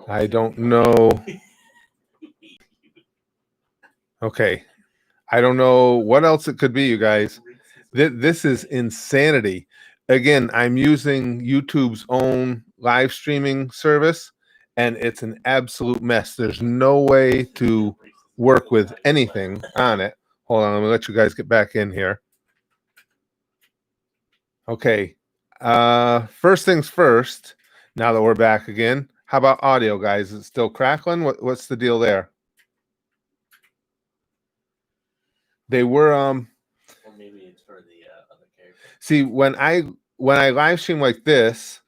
I don't know. Okay. I don't know what else it could be, you guys. This is insanity. Again, I'm using YouTube's own live streaming service, and it's an absolute mess. There's no way to work with anything on it. Hold on, let me let you guys get back in here. Okay. First things first, now that we're back again, how about audio, guys? Is it still crackling? What's the deal there? They were Or maybe it's for the other character. see when I live stream like this,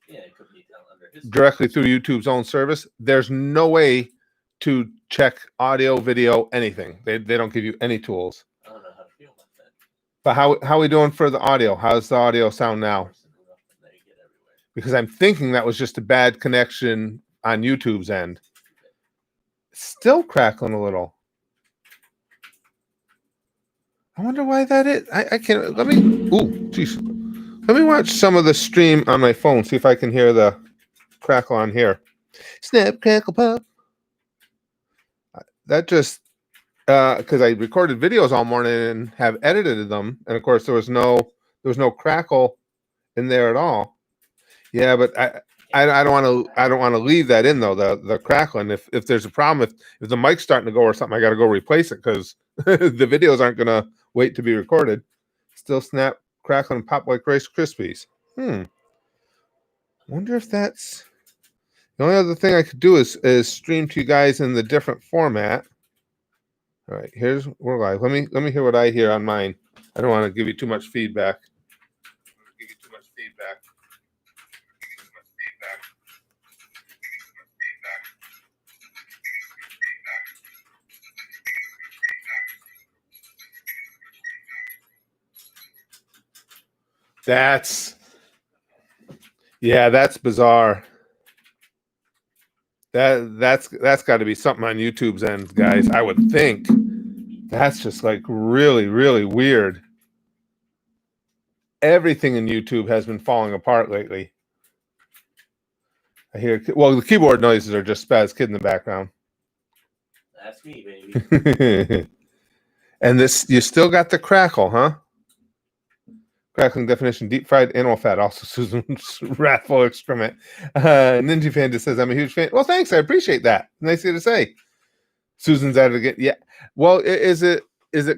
Yeah, it could be under his directly through YouTube's own service, there's no way to check audio, video, anything. They don't give you any tools. I don't know how to feel about that. But how are we doing for the audio? How's the audio sound now? Because I'm thinking that was just a bad connection on YouTube's end. Still crackling a little. I wonder why that is. I can't. Let me. Ooh, jeez. Let me watch some of the stream on my phone. See if I can hear the crackle on here. Snap, crackle, pop. That just because I recorded videos all morning and have edited them, and of course there was no crackle in there at all. Yeah, but I don't want to leave that in though, the crackling. If there's a problem, if the mic's starting to go or something, I got to go replace it because the videos aren't gonna wait to be recorded. Still snap, crackle, and pop like Rice Krispies. Wonder if that's the only other thing I could do is stream to you guys in the different format. All right, we're live. Let me hear what I hear on mine. I don't want to give you too much feedback. That's bizarre. That's got to be something on YouTube's end, guys. I would think. That's just like really, really weird. Everything in YouTube has been falling apart lately. I hear the keyboard noises are just Spaz Kid in the background. That's me, baby. And this, you still got the crackle, huh? Crackling definition: deep fried animal fat. Also, Susan's wrathful excrement. Ninja fan just says, "I'm a huge fan." Well, thanks. I appreciate that. Nice of you to say. Susan's at it again. Yeah. Well, is it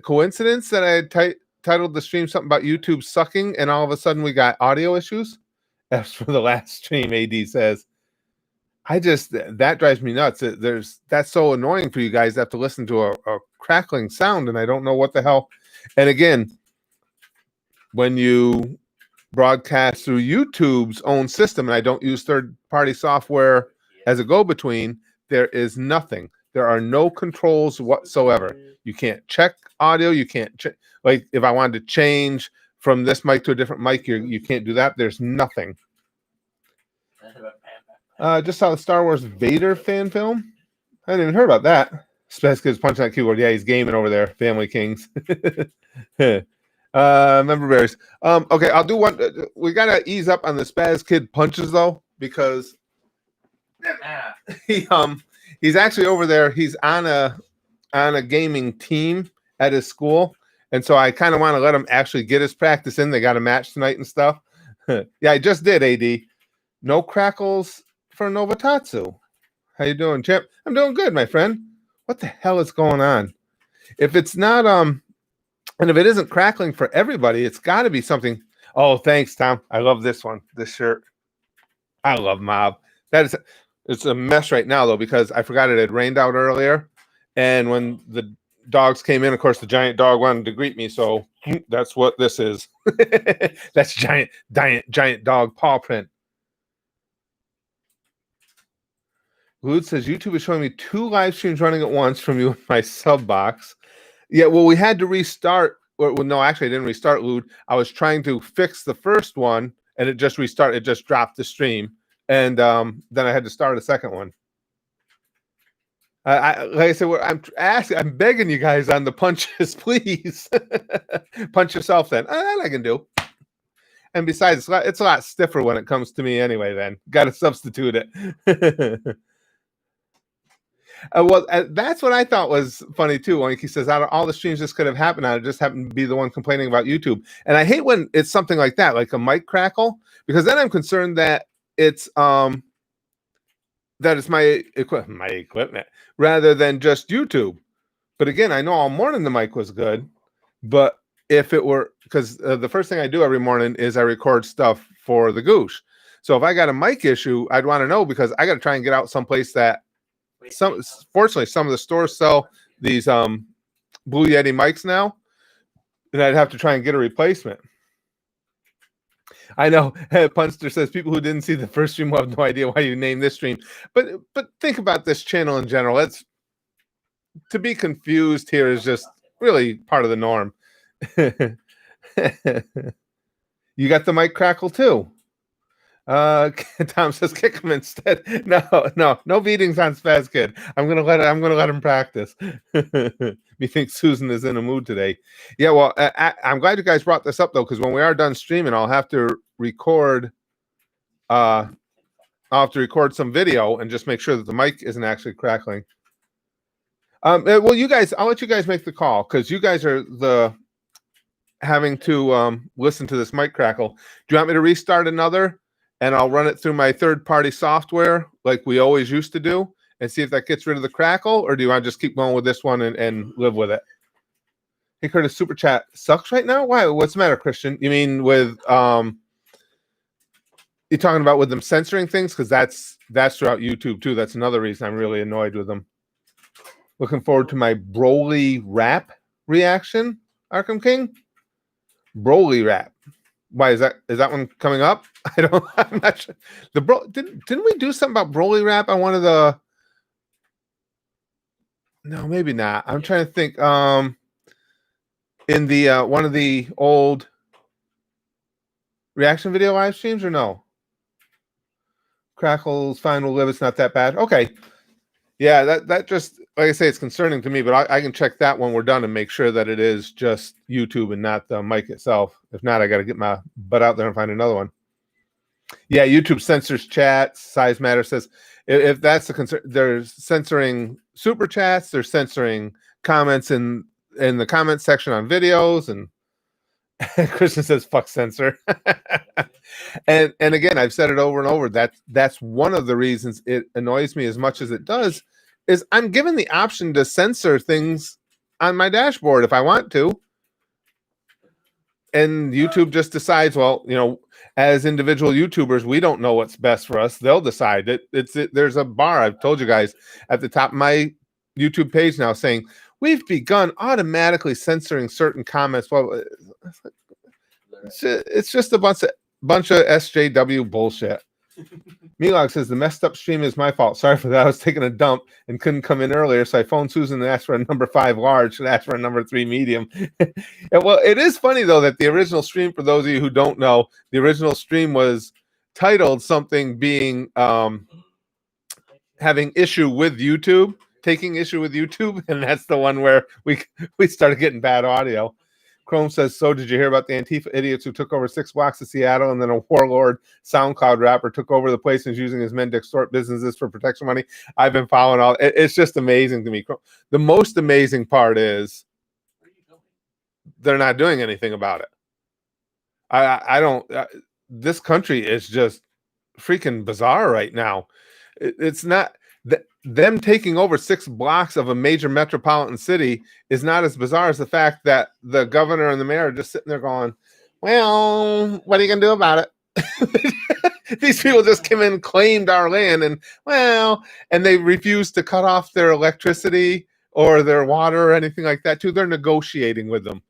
coincidence that I had titled the stream something about YouTube sucking, and all of a sudden we got audio issues? As for the last stream, AD says, that drives me nuts. That's so annoying for you guys to have to listen to a crackling sound, and I don't know what the hell. And again, when you broadcast through YouTube's own system, and I don't use third-party software as a go-between, there is nothing. There are no controls whatsoever. You can't check audio. You can't like if I wanted to change from this mic to a different mic, you can't do that. There's nothing. Just saw the Star Wars Vader fan film. I hadn't even heard about that. Spaz Kid's punching that keyboard. Yeah, he's gaming over there. Family Kings. Member berries. Okay, I'll do one. We gotta ease up on the Spaz Kid punches though, because he's actually over there. He's on a gaming team at his school, and so I kind of want to let him actually get his practice in. They got a match tonight and stuff. Yeah, I just did. AD, no crackles for Novatatsu. How you doing, Chip? I'm doing good, my friend. What the hell is going on? If it's not and if it isn't crackling for everybody, it's got to be something. Oh, thanks, Tom. I love this one. This shirt. I love Mob. It's a mess right now though because I forgot it had rained out earlier, and when the dogs came in, of course, the giant dog wanted to greet me. So that's what this is. That's giant dog paw print. Lude says YouTube is showing me 2 live streams running at once from you in my sub box. Yeah, well, we had to restart. Well, no, actually, I didn't restart, Lude. I was trying to fix the first one, and it just restarted. It just dropped the stream, and then I had to start a second one. Like I said, I'm begging you guys on the punches, please. Punch yourself then. That I can do. And besides, it's a lot stiffer when it comes to me anyway. Then got to substitute it. That's what I thought was funny too. Like he says, out of all the streams this could have happened on, it just happened to be the one complaining about YouTube. And I hate when it's something like that, like a mic crackle, because then I'm concerned that it's my equipment rather than just YouTube. But again, I know all morning the mic was good, but if it were, because the first thing I do every morning is I record stuff for the Goosh. So if I got a mic issue, I'd want to know, because I got to try and get out someplace that fortunately some of the stores sell these Blue Yeti mics now, and I'd have to try and get a replacement. I know Punster says people who didn't see the first stream will have no idea why you named this stream, but think about this channel in general. It's to be confused here is just really part of the norm. You got the mic crackle too. Tom says kick him instead. No beatings on Spaz Kid. I'm gonna let him practice. Me think Susan is in a mood today. Yeah, well, I'm glad you guys brought this up though, because when we are done streaming, I'll have to record. I'll have to record some video and just make sure that the mic isn't actually crackling. Well, you guys, I'll let you guys make the call, because you guys are having to listen to this mic crackle. Do you want me to restart another? And I'll run it through my third-party software like we always used to do and see if that gets rid of the crackle, or do you want to just keep going with this one and live with it? Hey, Curtis, Super Chat sucks right now? Why? What's the matter, Christian? You mean with you're talking about with them censoring things? Because that's throughout YouTube too. That's another reason I'm really annoyed with them. Looking forward to my Broly rap reaction, Arkham King. Broly rap. Why is that one coming up? I'm not sure. Didn't we do something about Broly rap on one of the? No, maybe not. I'm trying to think. In the one of the old reaction video live streams, or no? Crackles, fine, we'll live. It's not that bad. Okay. Yeah, that just, like I say, it's concerning to me, but I can check that when we're done and make sure that it is just YouTube and not the mic itself. If not, I got to get my butt out there and find another one. Yeah, YouTube censors chats. Size Matter says if that's the concern, they're censoring super chats. They're censoring comments in the comment section on videos. And Christian says, "Fuck censor." and again, I've said it over and over. That's one of the reasons it annoys me as much as it does. Is I'm given the option to censor things on my dashboard if I want to. And YouTube just decides, well, as individual YouTubers, we don't know what's best for us. They'll decide it. There's a bar, I've told you guys, at the top of my YouTube page now saying, we've begun automatically censoring certain comments. Well, it's just a bunch of SJW bullshit. Milog says the messed up stream is my fault. Sorry for that. I was taking a dump and couldn't come in earlier, so I phoned Susan and asked for a number 5 large and asked for a number 3 medium. Well, it is funny though that the original stream, for those of you who don't know, the original stream was titled something being having issue with YouTube, taking issue with YouTube, and that's the one where we started getting bad audio. Chrome says, so did you hear about the Antifa idiots who took over 6 blocks of Seattle, and then a warlord SoundCloud rapper took over the place and is using his men to extort businesses for protection money? I've been following all. It's just amazing to me. The most amazing part is they're not doing anything about it. I don't. This country is just freaking bizarre right now. It's not. Them taking over 6 blocks of a major metropolitan city is not as bizarre as the fact that the governor and the mayor are just sitting there going, well, what are you going to do about it? These people just came in, claimed our land, and they refused to cut off their electricity or their water or anything like that, too. They're negotiating with them.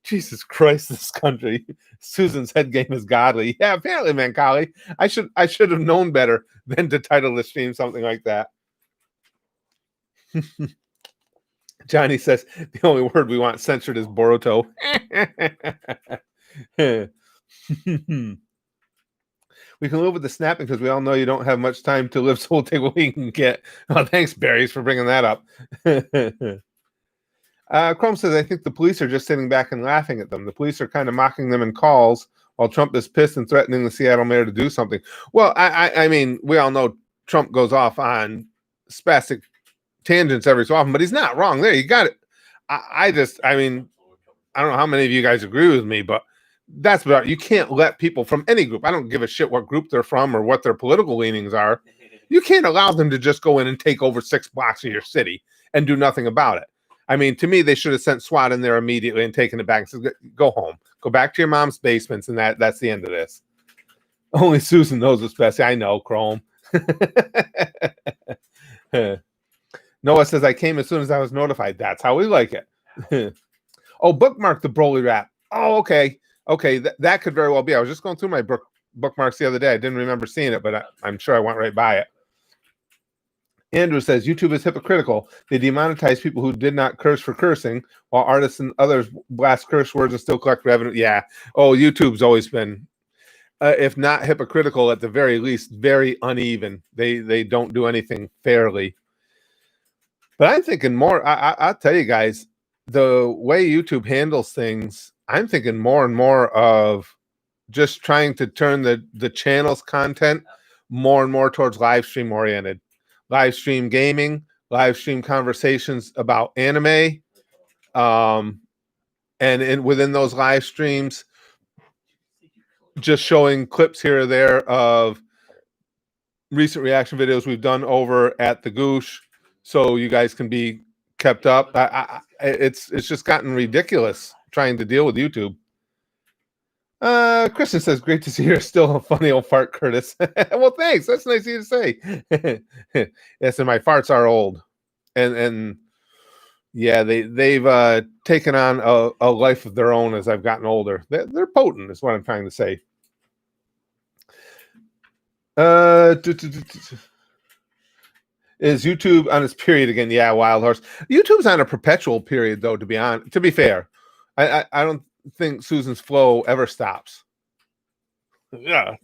Jesus Christ, this country. Susan's head game is godly. Yeah, apparently, man, Collie. I should have known better than to title the stream something like that. Johnny says the only word we want censored is Boruto. We can live with the snapping because we all know you don't have much time to live, so we'll take what we can get. Oh, thanks, Barry's, for bringing that up. Chrome says, I think the police are just sitting back and laughing at them. The police are kind of mocking them in calls while Trump is pissed and threatening the Seattle mayor to do something. Well, I mean, we all know Trump goes off on spastic tangents every so often, but he's not wrong there. You got it. I mean, I don't know how many of you guys agree with me, but that's about, you can't let people from any group, I don't give a shit what group they're from or what their political leanings are. You can't allow them to just go in and take over 6 blocks of your city and do nothing about it. I mean, to me, they should have sent SWAT in there immediately and taken it back and said, go home, go back to your mom's basements, and that's the end of this. Only Susan knows what's best. I know, Chrome. Noah says, I came as soon as I was notified. That's how we like it. Oh, bookmark the Broly rap. Oh, okay. Okay, that could very well be. I was just going through my bookmarks the other day. I didn't remember seeing it, but I'm sure I went right by it. Andrew says, YouTube is hypocritical. They demonetize people who did not curse for cursing, while artists and others blast curse words and still collect revenue. Yeah. Oh, YouTube's always been, if not hypocritical, at the very least, very uneven. They don't do anything fairly. But I'm thinking more, I'll tell you guys, the way YouTube handles things, I'm thinking more and more of just trying to turn the channel's content more and more towards live stream oriented. Live stream gaming, live stream conversations about anime. And within those live streams, just showing clips here or there of recent reaction videos we've done over at the Goosh, so you guys can be kept up. It's just gotten ridiculous trying to deal with YouTube. Christian says, great to see you're still a funny old fart, Curtis. Well, thanks. That's nice of you to say. Yes, and my farts are old. And yeah, they've taken on a life of their own as I've gotten older. They're potent, is what I'm trying to say. Is YouTube on its period again? Yeah, Wild Horse. YouTube's on a perpetual period, though, to be fair. I don't think Susan's flow ever stops. Yeah,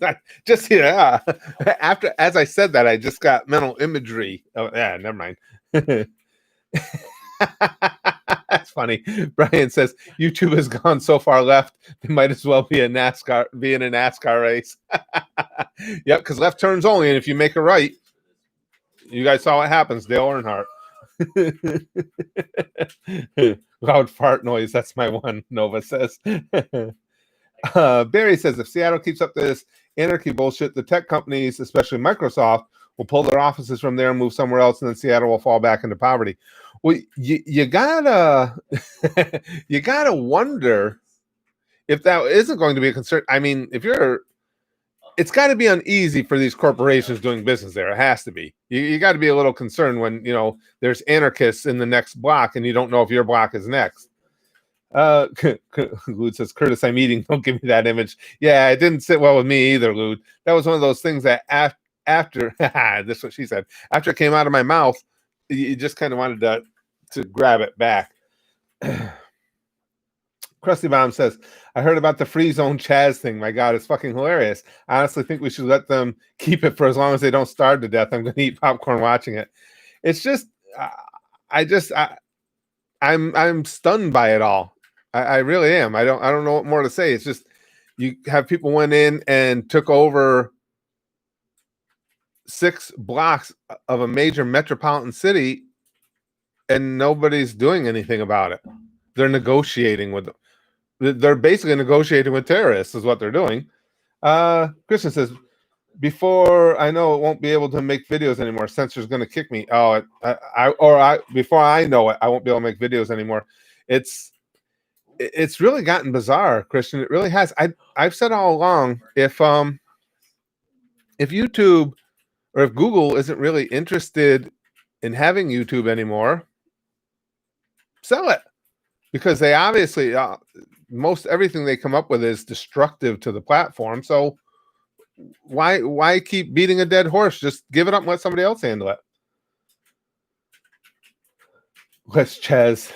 after, as I said that, I just got mental imagery. Oh, yeah, never mind. That's funny. Brian says YouTube has gone so far left, they might as well be in a NASCAR race. Yep, because left turns only, and if you make a right, you guys saw what happens. Dale Earnhardt. Loud fart noise. That's my one, Nova says. Barry says, if Seattle keeps up this anarchy bullshit, the tech companies, especially Microsoft, will pull their offices from there and move somewhere else, and then Seattle will fall back into poverty. Well, you gotta you gotta wonder if that isn't going to be a concern. I mean, it's got to be uneasy for these corporations doing business there. It has to be. You got to be a little concerned when there's anarchists in the next block and you don't know if your block is next. Lud says, Curtis, I'm eating. Don't give me that image. Yeah, it didn't sit well with me either, Lud. That was one of those things that after this is what she said. After it came out of my mouth, you just kind of wanted to grab it back. Krusty Bomb says, I heard about the free zone Chaz thing. My God, it's fucking hilarious. I honestly think we should let them keep it for as long as they don't starve to death. I'm going to eat popcorn watching it. It's just, I'm stunned by it all. I really am. I don't know what more to say. It's just, you have people went in and took over 6 blocks of a major metropolitan city and nobody's doing anything about it. They're negotiating with them. They're basically negotiating with terrorists is what they're doing. Christian says, before I know it won't be able to make videos anymore, censor's going to kick me. Oh, before I know it, I won't be able to make videos anymore. It's really gotten bizarre, Christian. It really has. I've said all along, if YouTube or if Google isn't really interested in having YouTube anymore, sell it, because they obviously most everything they come up with is destructive to the platform. So why keep beating a dead horse? Just give it up and let somebody else handle it. Let's Chaz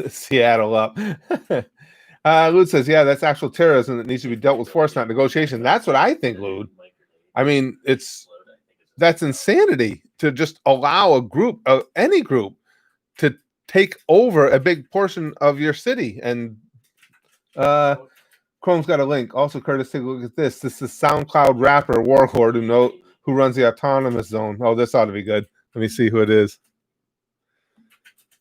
Seattle up. Lud says, yeah, that's actual terrorism that needs to be dealt with force, not negotiation. That's what I think, Lud. I mean, that's insanity to just allow a group, any group, to take over a big portion of your city. And Chrome's got a link. Also, Curtis, take a look at this. This is SoundCloud rapper Warlord who runs the Autonomous Zone. Oh, this ought to be good. Let me see who it is.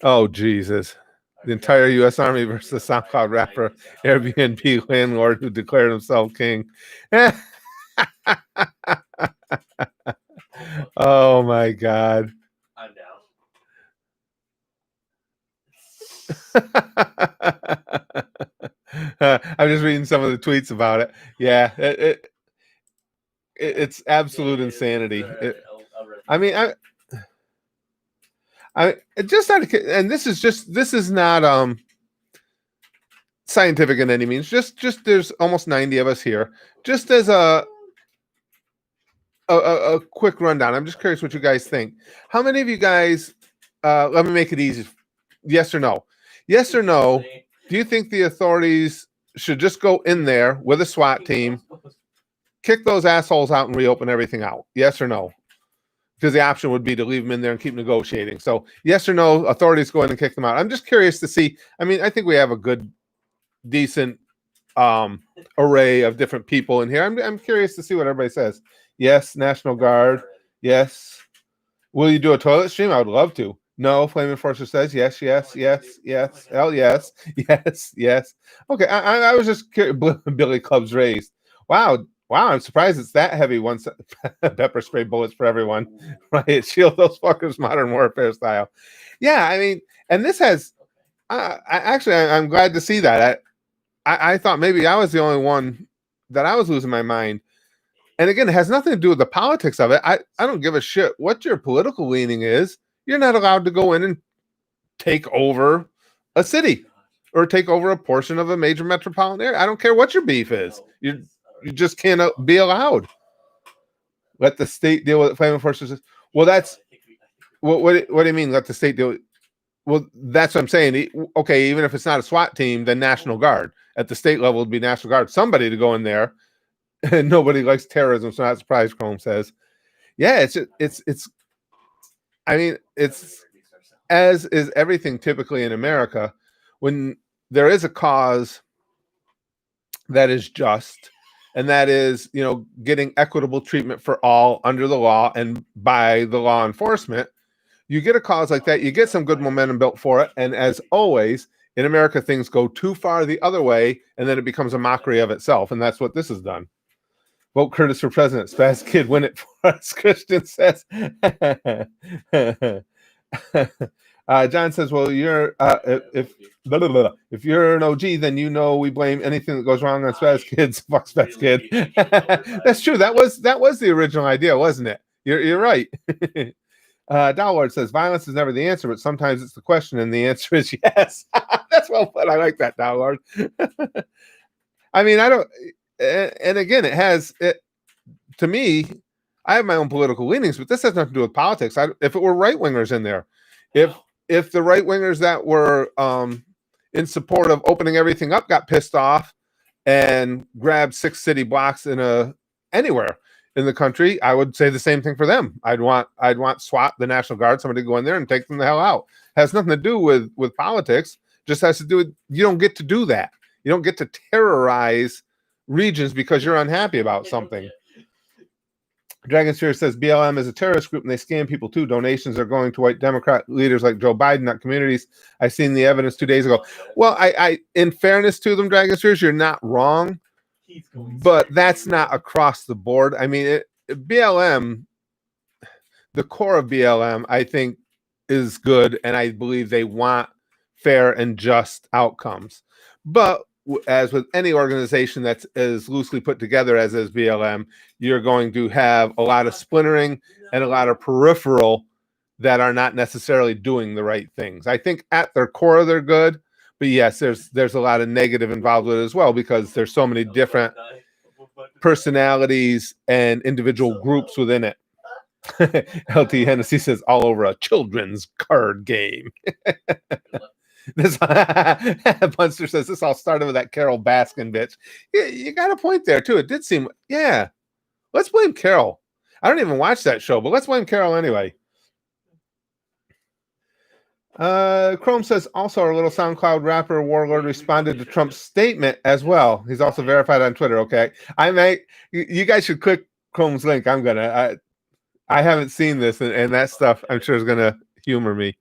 Oh, Jesus. The entire U.S. Army versus the SoundCloud rapper Airbnb landlord who declared himself king. Oh, my God. I'm down. I'm just reading some of the tweets about it. Yeah, it's absolute insanity. I mean, it just out of, and this is not scientific in any means. Just there's almost 90 of us here. Just as a quick rundown. I'm just curious what you guys think. How many of you guys? Let me make it easy. Yes or no? Yes or no? Do you think the authorities should just go in there with a SWAT team, kick those assholes out, and reopen everything out? Yes or no? Because the option would be to leave them in there and keep negotiating. So yes or no, authorities go in and kick them out. I'm just curious to see. I mean, I think we have a good, decent array of different people in here. I'm curious to see what everybody says. Yes, National Guard. Yes. Will you do a toilet stream? I would love to. No, Flame Enforcer says yes, yes, yes, yes. Hell yes, yes, yes. Okay, I was just curious. Billy Club's raised. Wow, I'm surprised it's that heavy. Once pepper spray bullets for everyone, right? Shield those fuckers, modern warfare style. Yeah, I mean, and this has. I'm glad to see that. I thought maybe I was the only one that I was losing my mind. And again, it has nothing to do with the politics of it. I don't give a shit what your political leaning is. You're not allowed to go in and take over a city or take over a portion of a major metropolitan area. I don't care what your beef is. You just can't be allowed. Let the state deal with it. Flame Enforcers. Well, that's what do you mean? Let the state deal with it? Well, that's what I'm saying. Okay, even if it's not a SWAT team, then National Guard. At the state level, it'd be National Guard. Somebody to go in there. And nobody likes terrorism, so not surprised. Chrome says, "Yeah, it's. I mean, it's as is everything typically in America. When there is a cause that is just, and that is, getting equitable treatment for all under the law and by the law enforcement, you get a cause like that, you get some good momentum built for it. And as always in America, things go too far the other way, and then it becomes a mockery of itself. And that's what this has done." Vote Curtis for president. Spaz Kid, win it for us. Christian says. John says, "Well, you're if you're an OG, then we blame anything that goes wrong on Spaz Kids. Fuck Spaz Kid." That's true. That was the original idea, wasn't it? You're right. Dollard says, "Violence is never the answer, but sometimes it's the question, and the answer is yes." That's well put. I like that, Dollard. I mean, I don't. And again, it has it to me. I have my own political leanings, but this has nothing to do with politics. If it were right wingers in there, if the right wingers that were in support of opening everything up got pissed off and grabbed 6 city blocks anywhere in the country, I would say the same thing for them. I'd want SWAT, the National Guard, somebody to go in there and take them the hell out. Has nothing to do with politics. Just has to do with, you don't get to do that. You don't get to terrorize regions because you're unhappy about something. Dragon Sphere says BLM is a terrorist group and they scam people too. Donations are going to white Democrat leaders like Joe Biden, not communities. I seen the evidence 2 days ago. Well, I in fairness to them, Dragon Spheres, you're not wrong, but that's not across the board. I mean, BLM, the core of BLM, I think, is good, and I believe they want fair and just outcomes. But as with any organization that's as loosely put together as is BLM, you're going to have a lot of splintering and a lot of peripheral that are not necessarily doing the right things. I think at their core, they're good. But yes, there's a lot of negative involved with it as well, because there's so many different personalities and individual groups within it. LT Hennessy says all over a children's card game. This Bunster says this all started with that Carol Baskin bitch. You got a point there too. It did seem, yeah. Let's blame Carol. I don't even watch that show, but let's blame Carol anyway. Chrome says also our little SoundCloud rapper Warlord responded to Trump's statement as well. He's also verified on Twitter. Okay, you guys should click Chrome's link. I haven't seen this, and that stuff I'm sure is gonna humor me.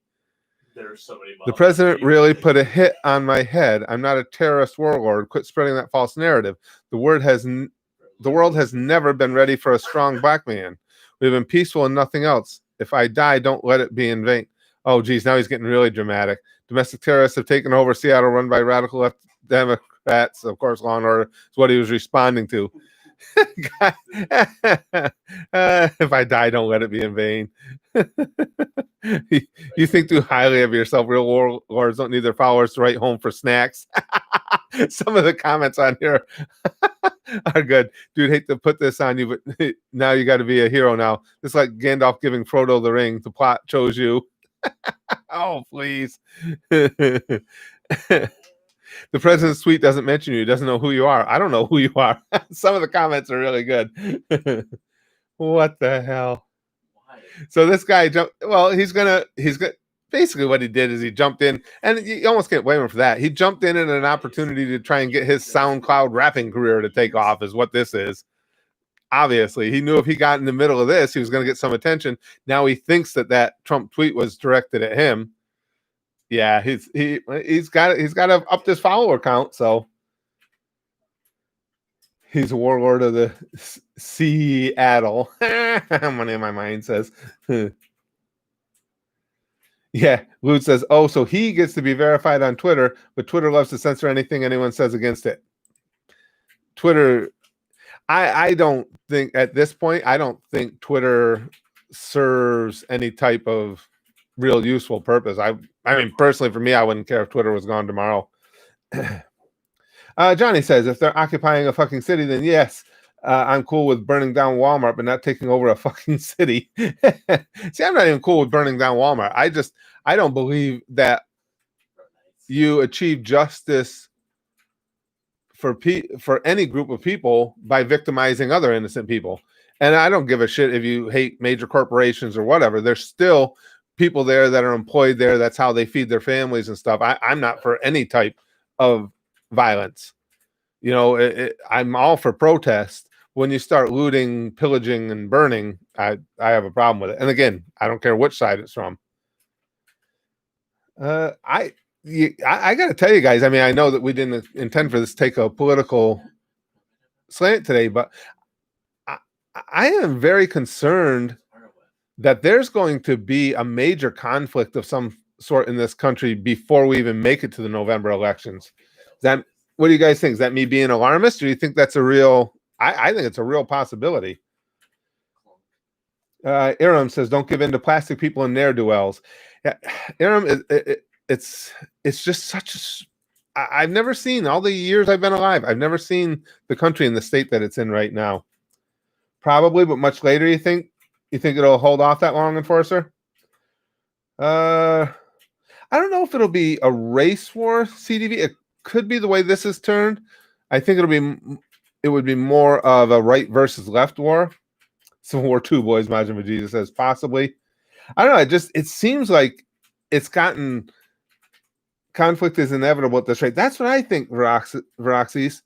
There's so many. The president really put a hit on my head. I'm not a terrorist warlord. Quit spreading that false narrative. The world has never been ready for a strong black man. We've been peaceful and nothing else. If I die, don't let it be in vain. Oh, geez, now he's getting really dramatic. Domestic terrorists have taken over Seattle, run by radical left Democrats. Of course, law and order is what he was responding to. If I die, don't let it be in vain. You think too highly of yourself. Real warlords don't need their followers to write home for snacks. Some of the comments on here are good. Dude, hate to put this on you, but now you got to be a hero now. It's like Gandalf giving Frodo the ring. The plot chose you. Oh, please. The president's tweet doesn't mention you. He doesn't know who you are. I don't know who you are. Some of the comments are really good. What the hell? Why? So this guy jumped. Well, he's gonna. Basically, what he did is he jumped in, and you almost can't blame him for that. He jumped in at an opportunity to try and get his SoundCloud rapping career to take off. Is what this is. Obviously, he knew if he got in the middle of this, he was going to get some attention. Now he thinks that Trump tweet was directed at him. Yeah, he's got to up this follower count. So he's a warlord of the Seattle. Money in my mind says. Yeah, Lute says, oh, so he gets to be verified on Twitter, but Twitter loves to censor anything anyone says against it. Twitter, I don't think at this point, I don't think Twitter serves any type of real useful purpose. I mean, personally, for me, I wouldn't care if Twitter was gone tomorrow. Johnny says, if they're occupying a fucking city, then yes, I'm cool with burning down Walmart, but not taking over a fucking city. See, I'm not even cool with burning down Walmart. I don't believe that you achieve justice for any group of people by victimizing other innocent people. And I don't give a shit if you hate major corporations or whatever. There's still people there that are employed there. That's how they feed their families and stuff. I'm not for any type of violence. You know, I'm all for protest. When you start looting, pillaging, and burning, I have a problem with it. And again, I don't care which side it's from. I got to tell you guys, I mean, I know that we didn't intend for this to take a political slant today, but I am very concerned that there's going to be a major conflict of some sort in this country before we even make it to the November elections. What do you guys think? Is that me being alarmist, or do you think that's a real? I think it's a real possibility. Aram says, "Don't give in to plastic people and ne'er-do-wells." Yeah, Aram, it's just such. I've never seen all the years I've been alive. I've never seen the country in the state that it's in right now. Probably, but much later. You think it'll hold off that long, Enforcer? I don't know if it'll be a race war, CDV. It could be the way this is turned. I think it would be more of a right versus left war. Civil War II, boys, Majin Vegeta says possibly. I don't know. It seems like it's gotten conflict is inevitable at this rate. That's what I think, Veroxys.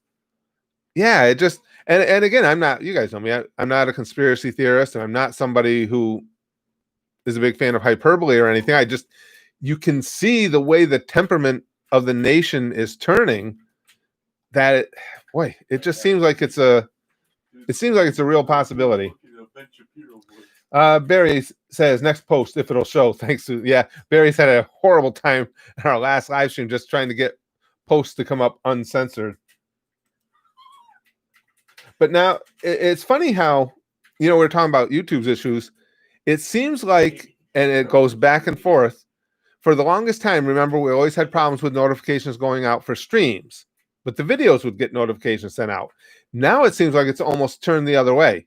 Yeah, it just and again, I'm not. You guys know me. I'm not a conspiracy theorist, and I'm not somebody who is a big fan of hyperbole or anything. You can see the way the temperament of the nation is turning. That it just seems like it's a real possibility. Barry says next post if it'll show. Thanks to Barry's had a horrible time in our last live stream just trying to get posts to come up uncensored. But now it's funny how we're talking about YouTube's issues. It seems like, and it goes back and forth. For the longest time, remember, we always had problems with notifications going out for streams, but the videos would get notifications sent out. Now it seems like it's almost turned the other way.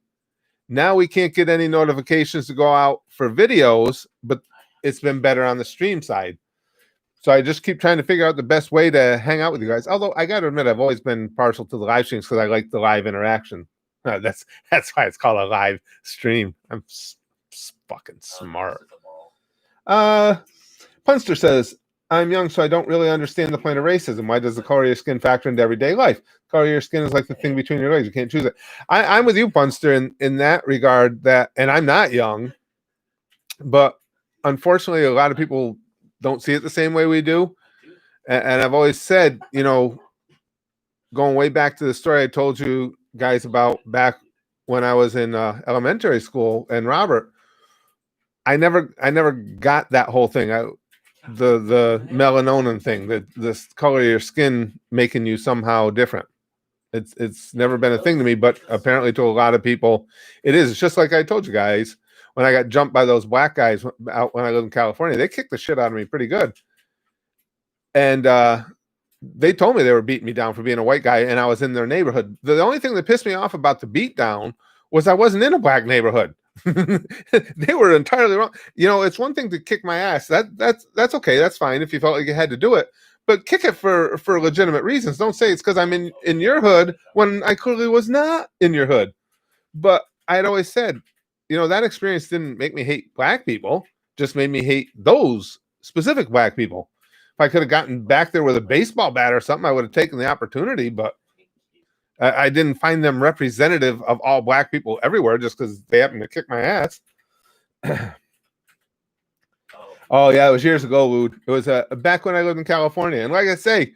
Now we can't get any notifications to go out for videos, but it's been better on the stream side. So I just keep trying to figure out the best way to hang out with you guys. Although I got to admit, I've always been partial to the live streams because I like the live interaction. That's why it's called a live stream. I'm fucking smart. Punster says, I'm young, so I don't really understand the point of racism. Why does the color of your skin factor into everyday life? The color of your skin is like the thing between your legs. You can't choose it. I'm with you, Punster, in that regard. That, and I'm not young, but unfortunately, a lot of people don't see it the same way we do. And I've always said, you know, going way back to the story I told you guys about back when I was in elementary school, and Robert, I never got that whole thing. The melanonin thing, that this color of your skin making you somehow different. It's never been a thing to me, but apparently to a lot of people, it is. It's just like I told you guys when I got jumped by those black guys out when I lived in California. They kicked the shit out of me pretty good, and they told me they were beating me down for being a white guy, and I was in their neighborhood. The only thing that pissed me off about the beat down was I wasn't in a black neighborhood. They were entirely wrong. You know, it's one thing to kick my ass. That's okay. That's fine if you felt like you had to do it. But kick it for legitimate reasons. Don't say it's because I'm in your hood when I clearly was not in your hood. But I had always said, you know, that experience didn't make me hate black people, just made me hate those specific black people. If I could have gotten back there with a baseball bat or something, I would have taken the opportunity, but I didn't find them representative of all black people everywhere just because they happened to kick my ass. Oh, yeah, it was years ago, Wood. It was back when I lived in California. And like I say,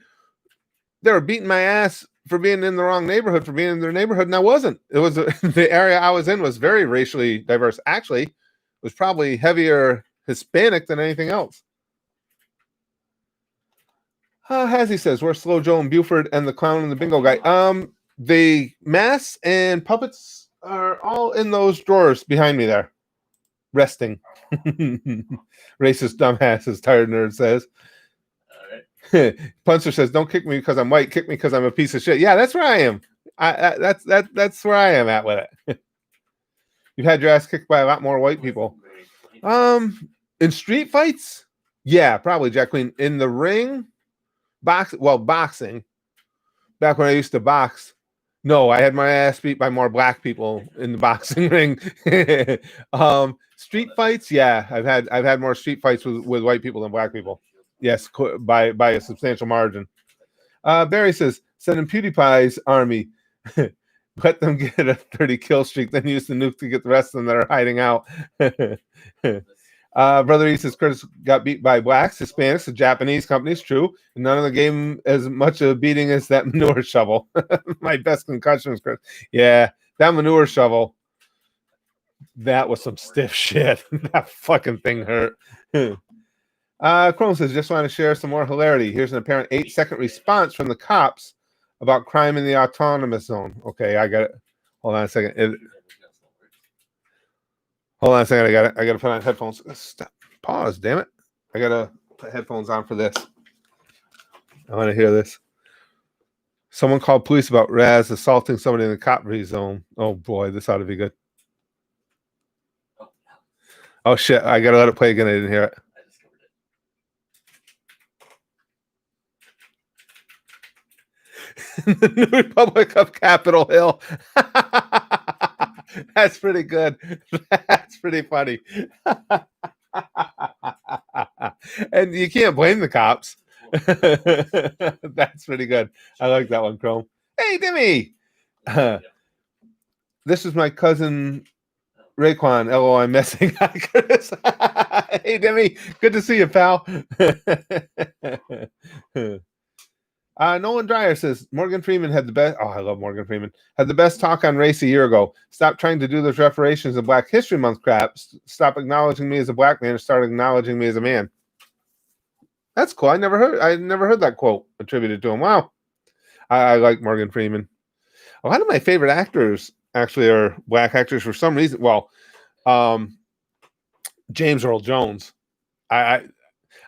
they were beating my ass for being in the wrong neighborhood, for being in their neighborhood, and I wasn't. It was the area I was in was very racially diverse. Actually, it was probably heavier Hispanic than anything else. Hazzy says, where's Slow Joe and Buford and the clown and the bingo guy? The masks and puppets are all in those drawers behind me there, resting. Racist dumbasses, tired nerd says. All right. Puncher says, don't kick me because I'm white, kick me because I'm a piece of shit. Yeah, that's where I am. That's where I am at with it. You've had your ass kicked by a lot more white people. In street fights? Yeah, probably, Jack Queen. In the ring? Boxing. Back when I used to box, no, I had my ass beat by more black people in the boxing ring. Street fights, yeah, I've had more street fights with white people than black people. Yes, by a substantial margin. Barry says, send in PewDiePie's army. Let them get a 30 kill streak, then use the nuke to get the rest of them that are hiding out. Brother E says Curtis got beat by blacks, Hispanics, and Japanese companies. True. And none of the game as much of a beating as that manure shovel. My best concussion was Curtis. Yeah, that manure shovel. That was some stiff shit. That fucking thing hurt. Chrome says, just want to share some more hilarity. Here's an apparent 8-second response from the cops about crime in the autonomous zone. Okay, I got it. Hold on a second. Hold on a second. I got to put on headphones. Stop. Pause. Damn it. I got to put headphones on for this. I want to hear this. Someone called police about Raz assaulting somebody in the cop-free zone. Oh boy, this ought to be good. Oh shit! I got to let it play again. I didn't hear it. The New Republic of Capitol Hill. That's pretty good. That's pretty funny. And you can't blame the cops. That's pretty good. I like that one, Chrome. Hey, Dimmy. This is my cousin Raekwon. LO, I'm messing. Hi, Chris. Hey, Dimmy. Good to see you, pal. Nolan Dreyer says Morgan Freeman had the best. Oh, I love Morgan Freeman. Had the best talk on race a year ago. Stop trying to do those reparations and Black History Month crap. Stop acknowledging me as a black man and start acknowledging me as a man. That's cool. I never heard that quote attributed to him. Wow. I like Morgan Freeman. A lot of my favorite actors actually are black actors for some reason. Well, James Earl Jones. I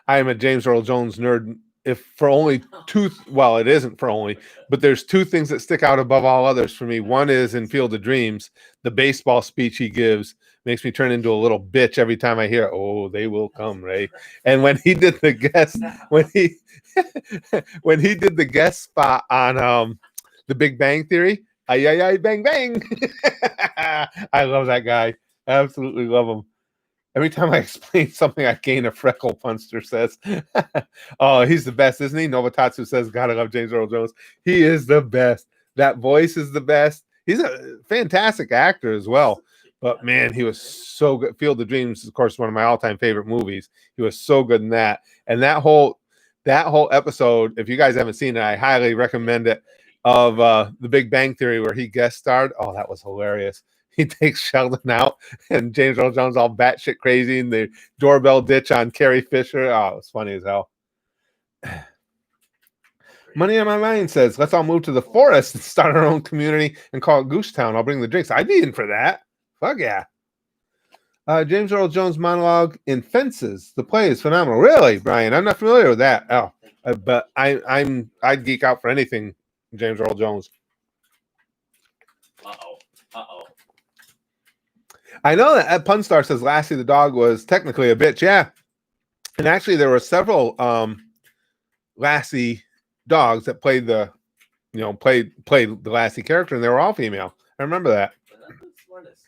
am a James Earl Jones nerd. If for only two, well, it isn't for only, but there's two things that stick out above all others for me. One is in Field of Dreams, the baseball speech he gives makes me turn into a little bitch every time I hear, "Oh, they will come, Ray." And when he did the guest, when he did the guest spot on The Big Bang Theory, ay, bang, bang. I love that guy. Absolutely love him. Every time I explain something, I gain a freckle, Punster says. Oh, he's the best, isn't he? Nobutatsu says, gotta love James Earl Jones. He is the best. That voice is the best. He's a fantastic actor as well. But man, he was so good. Field of Dreams, of course, one of my all-time favorite movies. He was so good in that. And that whole episode, if you guys haven't seen it, I highly recommend it, of The Big Bang Theory, where he guest starred. Oh, that was hilarious. He takes Sheldon out, and James Earl Jones all batshit crazy, and the doorbell ditch on Carrie Fisher. Oh, it's funny as hell. Money on My Mind says, let's all move to the forest and start our own community and call it Goose Town. I'll bring the drinks. I'd be in for that. Fuck yeah. James Earl Jones monologue in Fences. The play is phenomenal. Really, Brian? I'm not familiar with that. Oh, but I'd geek out for anything James Earl Jones. Uh-oh. I know that Punstar says Lassie the dog was technically a bitch. Yeah. And actually there were several Lassie dogs that played the Lassie character, and they were all female. I remember that. But not the smartest,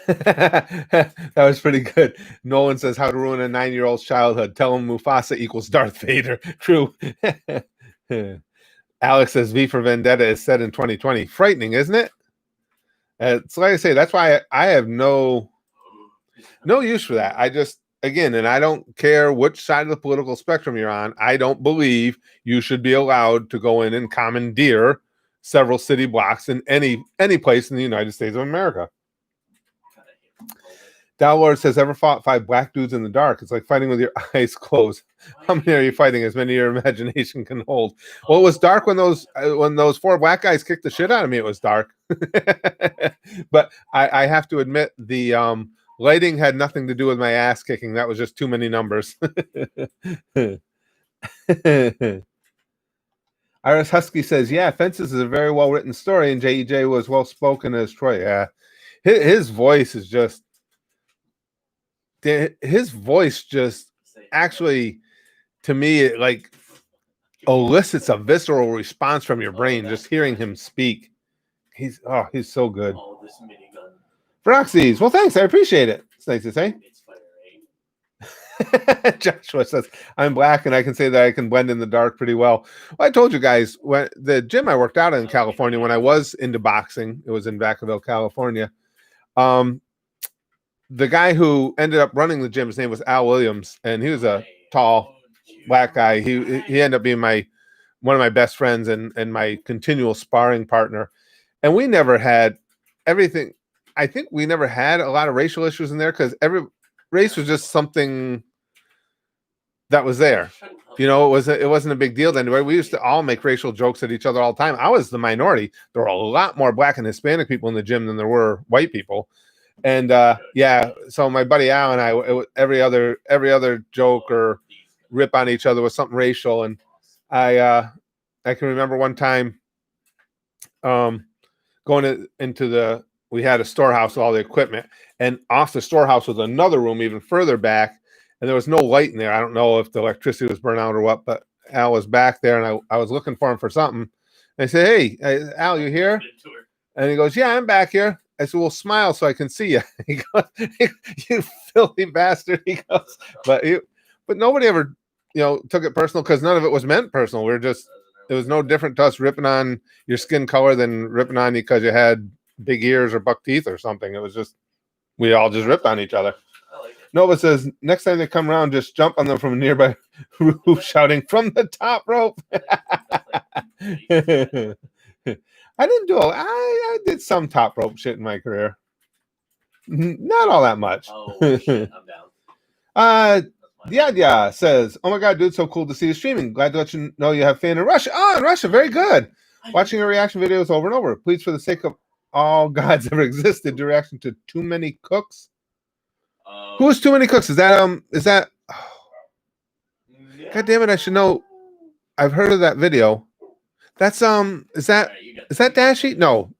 that's fine. That was pretty good. Nolan says, how to ruin a 9-year-old's childhood. Tell him Mufasa equals Darth Vader. True. Alex says V for Vendetta is set in 2020. Frightening, isn't it? It's like I say, that's why I have no use for that. I just, again, and I don't care which side of the political spectrum you're on, I don't believe you should be allowed to go in and commandeer several city blocks in any place in the United States of America. Dowlord says, ever fought 5 black dudes in the dark? It's like fighting with your eyes closed. How many are you fighting? As many as your imagination can hold. Well, it was dark when those 4 black guys kicked the shit out of me. It was dark. But I have to admit, the lighting had nothing to do with my ass kicking. That was just too many numbers. Iris Husky says, yeah, Fences is a very well-written story, and J.E.J. was well-spoken as Troy. Yeah. His voice is just, actually, to me, it like elicits a visceral response from your brain just hearing him speak. He's so good. Oh, this minigun. Roxy's, well, thanks, I appreciate it. It's nice to say. It's fire, Joshua says, I'm black and I can say that I can blend in the dark pretty well. Well, I told you guys, when the gym I worked out in California, when I was into boxing, it was in Vacaville, California. The guy who ended up running the gym, his name was Al Williams, and he was a tall black guy. He ended up being one of my best friends and my continual sparring partner. And we never had everything. I think we never had a lot of racial issues in there because every race was just something that was there. You know, it wasn't a big deal then. We used to all make racial jokes at each other all the time. I was the minority. There were a lot more black and Hispanic people in the gym than there were white people. And yeah, so my buddy Al and I, every other joke or rip on each other was something racial. And I can remember one time going into we had a storehouse with all the equipment, and off the storehouse was another room even further back, and there was no light in there. I don't know if the electricity was burnt out or what, but Al was back there, and I was looking for him for something. And I said, hey, Al, you here? And he goes, yeah, I'm back here. I said, well, smile so I can see you. He goes, you filthy bastard. He goes, but nobody ever, took it personal because none of it was meant personal. It was no different to us ripping on your skin color than ripping on you because you had big ears or buck teeth or something. It was just, we all just ripped on each other. Nova says, next time they come around, just jump on them from a nearby roof shouting from the top rope. I didn't do I did some top rope shit in my career. Not all that much. Oh, shit, I'm down. Yeah, says, oh my God, dude, so cool to see you streaming. Glad to let you know you have fan in Russia. Oh, in Russia, very good. Watching your reaction videos over and over. Please, for the sake of all gods ever existed, do reaction to Too Many Cooks. Who is Too Many Cooks? Is that oh, God damn it, I should know. I've heard of that video. That's is that Dashy? No,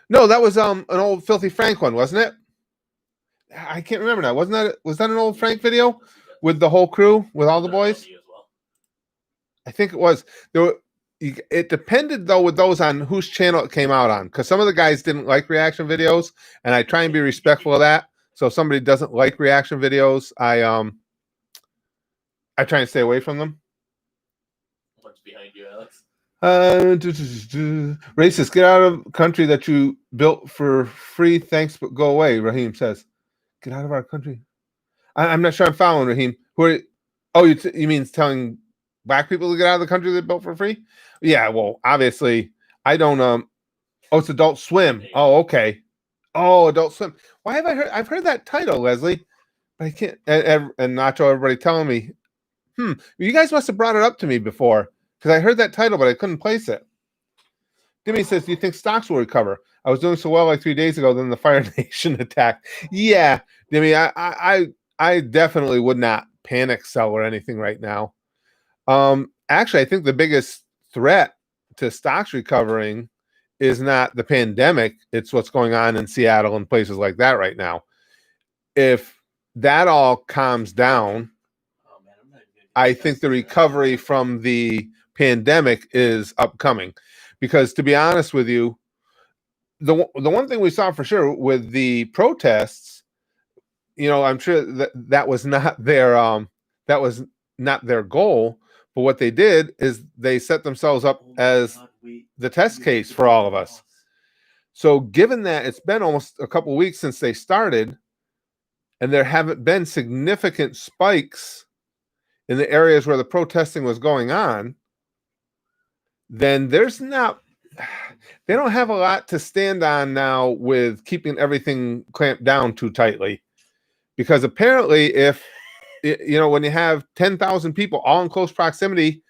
that was an old Filthy Frank one, wasn't it? I can't remember now. Was that an old Frank video with the whole crew, with all the boys? I think it was. it depended though with those on whose channel it came out on, because some of the guys didn't like reaction videos, and I try and be respectful of that. So if somebody doesn't like reaction videos, I try and stay away from them. What's behind you, Alex? Racist, get out of country that you built for free. Thanks, but go away. Raheem says, "Get out of our country." I'm not sure I'm following Raheem. You mean telling black people to get out of the country they built for free? Yeah, well, obviously, I don't. Oh, it's Adult Swim. Oh, okay. Oh, Adult Swim. Why have I heard? I've heard that title, Leslie, but I can't. And Nacho, everybody telling me, you guys must have brought it up to me before, because I heard that title, but I couldn't place it. Dimmy says, "Do you think stocks will recover? I was doing so well like 3 days ago, then the Fire Nation attack." Yeah, Dimmy, I definitely would not panic sell or anything right now. Actually, I think the biggest threat to stocks recovering is not the pandemic. It's what's going on in Seattle and places like that right now. If that all calms down, I think the recovery from the pandemic is upcoming. Because to be honest with you, the one thing we saw for sure with the protests, I'm sure that was not their goal. But what they did is they set themselves up as the test case for all of us. So given that it's been almost a couple of weeks since they started, and there haven't been significant spikes in the areas where the protesting was going on, then they don't have a lot to stand on now with keeping everything clamped down too tightly. Because apparently when you have 10,000 people all in close proximity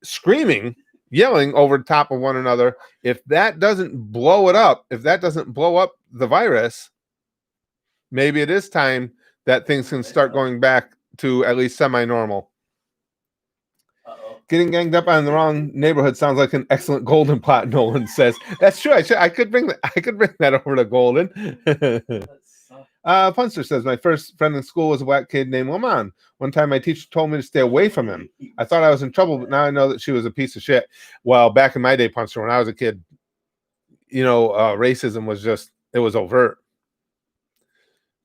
screaming, yelling over the top of one another, if that doesn't blow it up, if that doesn't blow up the virus, maybe it is time that things can start going back to at least semi-normal. Getting ganged up on the wrong neighborhood sounds like an excellent Golden plot, Nolan says. That's true. I could bring that over to Golden. Punster says, my first friend in school was a black kid named Lamont. One time my teacher told me to stay away from him. I thought I was in trouble, but now I know that she was a piece of shit. Well, back in my day, Punster, when I was a kid, racism was it was overt.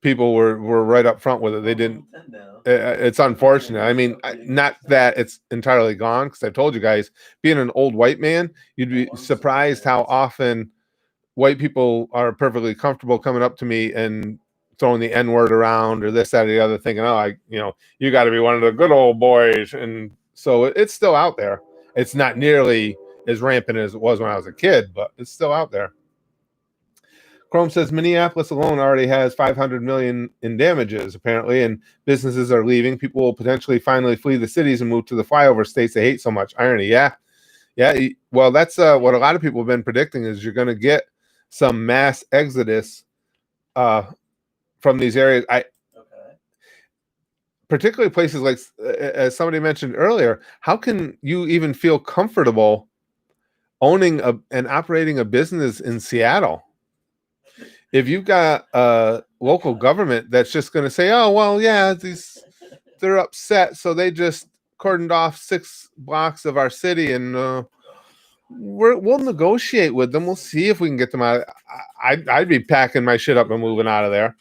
People were right up front with it. They didn't. It's unfortunate. I mean, not that it's entirely gone, because I've told you guys, being an old white man, you'd be surprised how often white people are perfectly comfortable coming up to me and throwing the N-word around or this, that, or the other, thinking, you got to be one of the good old boys. And so it's still out there. It's not nearly as rampant as it was when I was a kid, but it's still out there. Chrome says Minneapolis alone already has 500 million in damages, apparently, and businesses are leaving. People will potentially finally flee the cities and move to the flyover states they hate so much. Irony, yeah. Well, that's what a lot of people have been predicting, is you're going to get some mass exodus from these areas. Particularly places like, as somebody mentioned earlier, how can you even feel comfortable owning and operating a business in Seattle if you've got a local government that's just going to say, oh, well, yeah, they're upset, so they just cordoned off 6 blocks of our city, and we'll negotiate with them. We'll see if we can get them out. I'd be packing my shit up and moving out of there.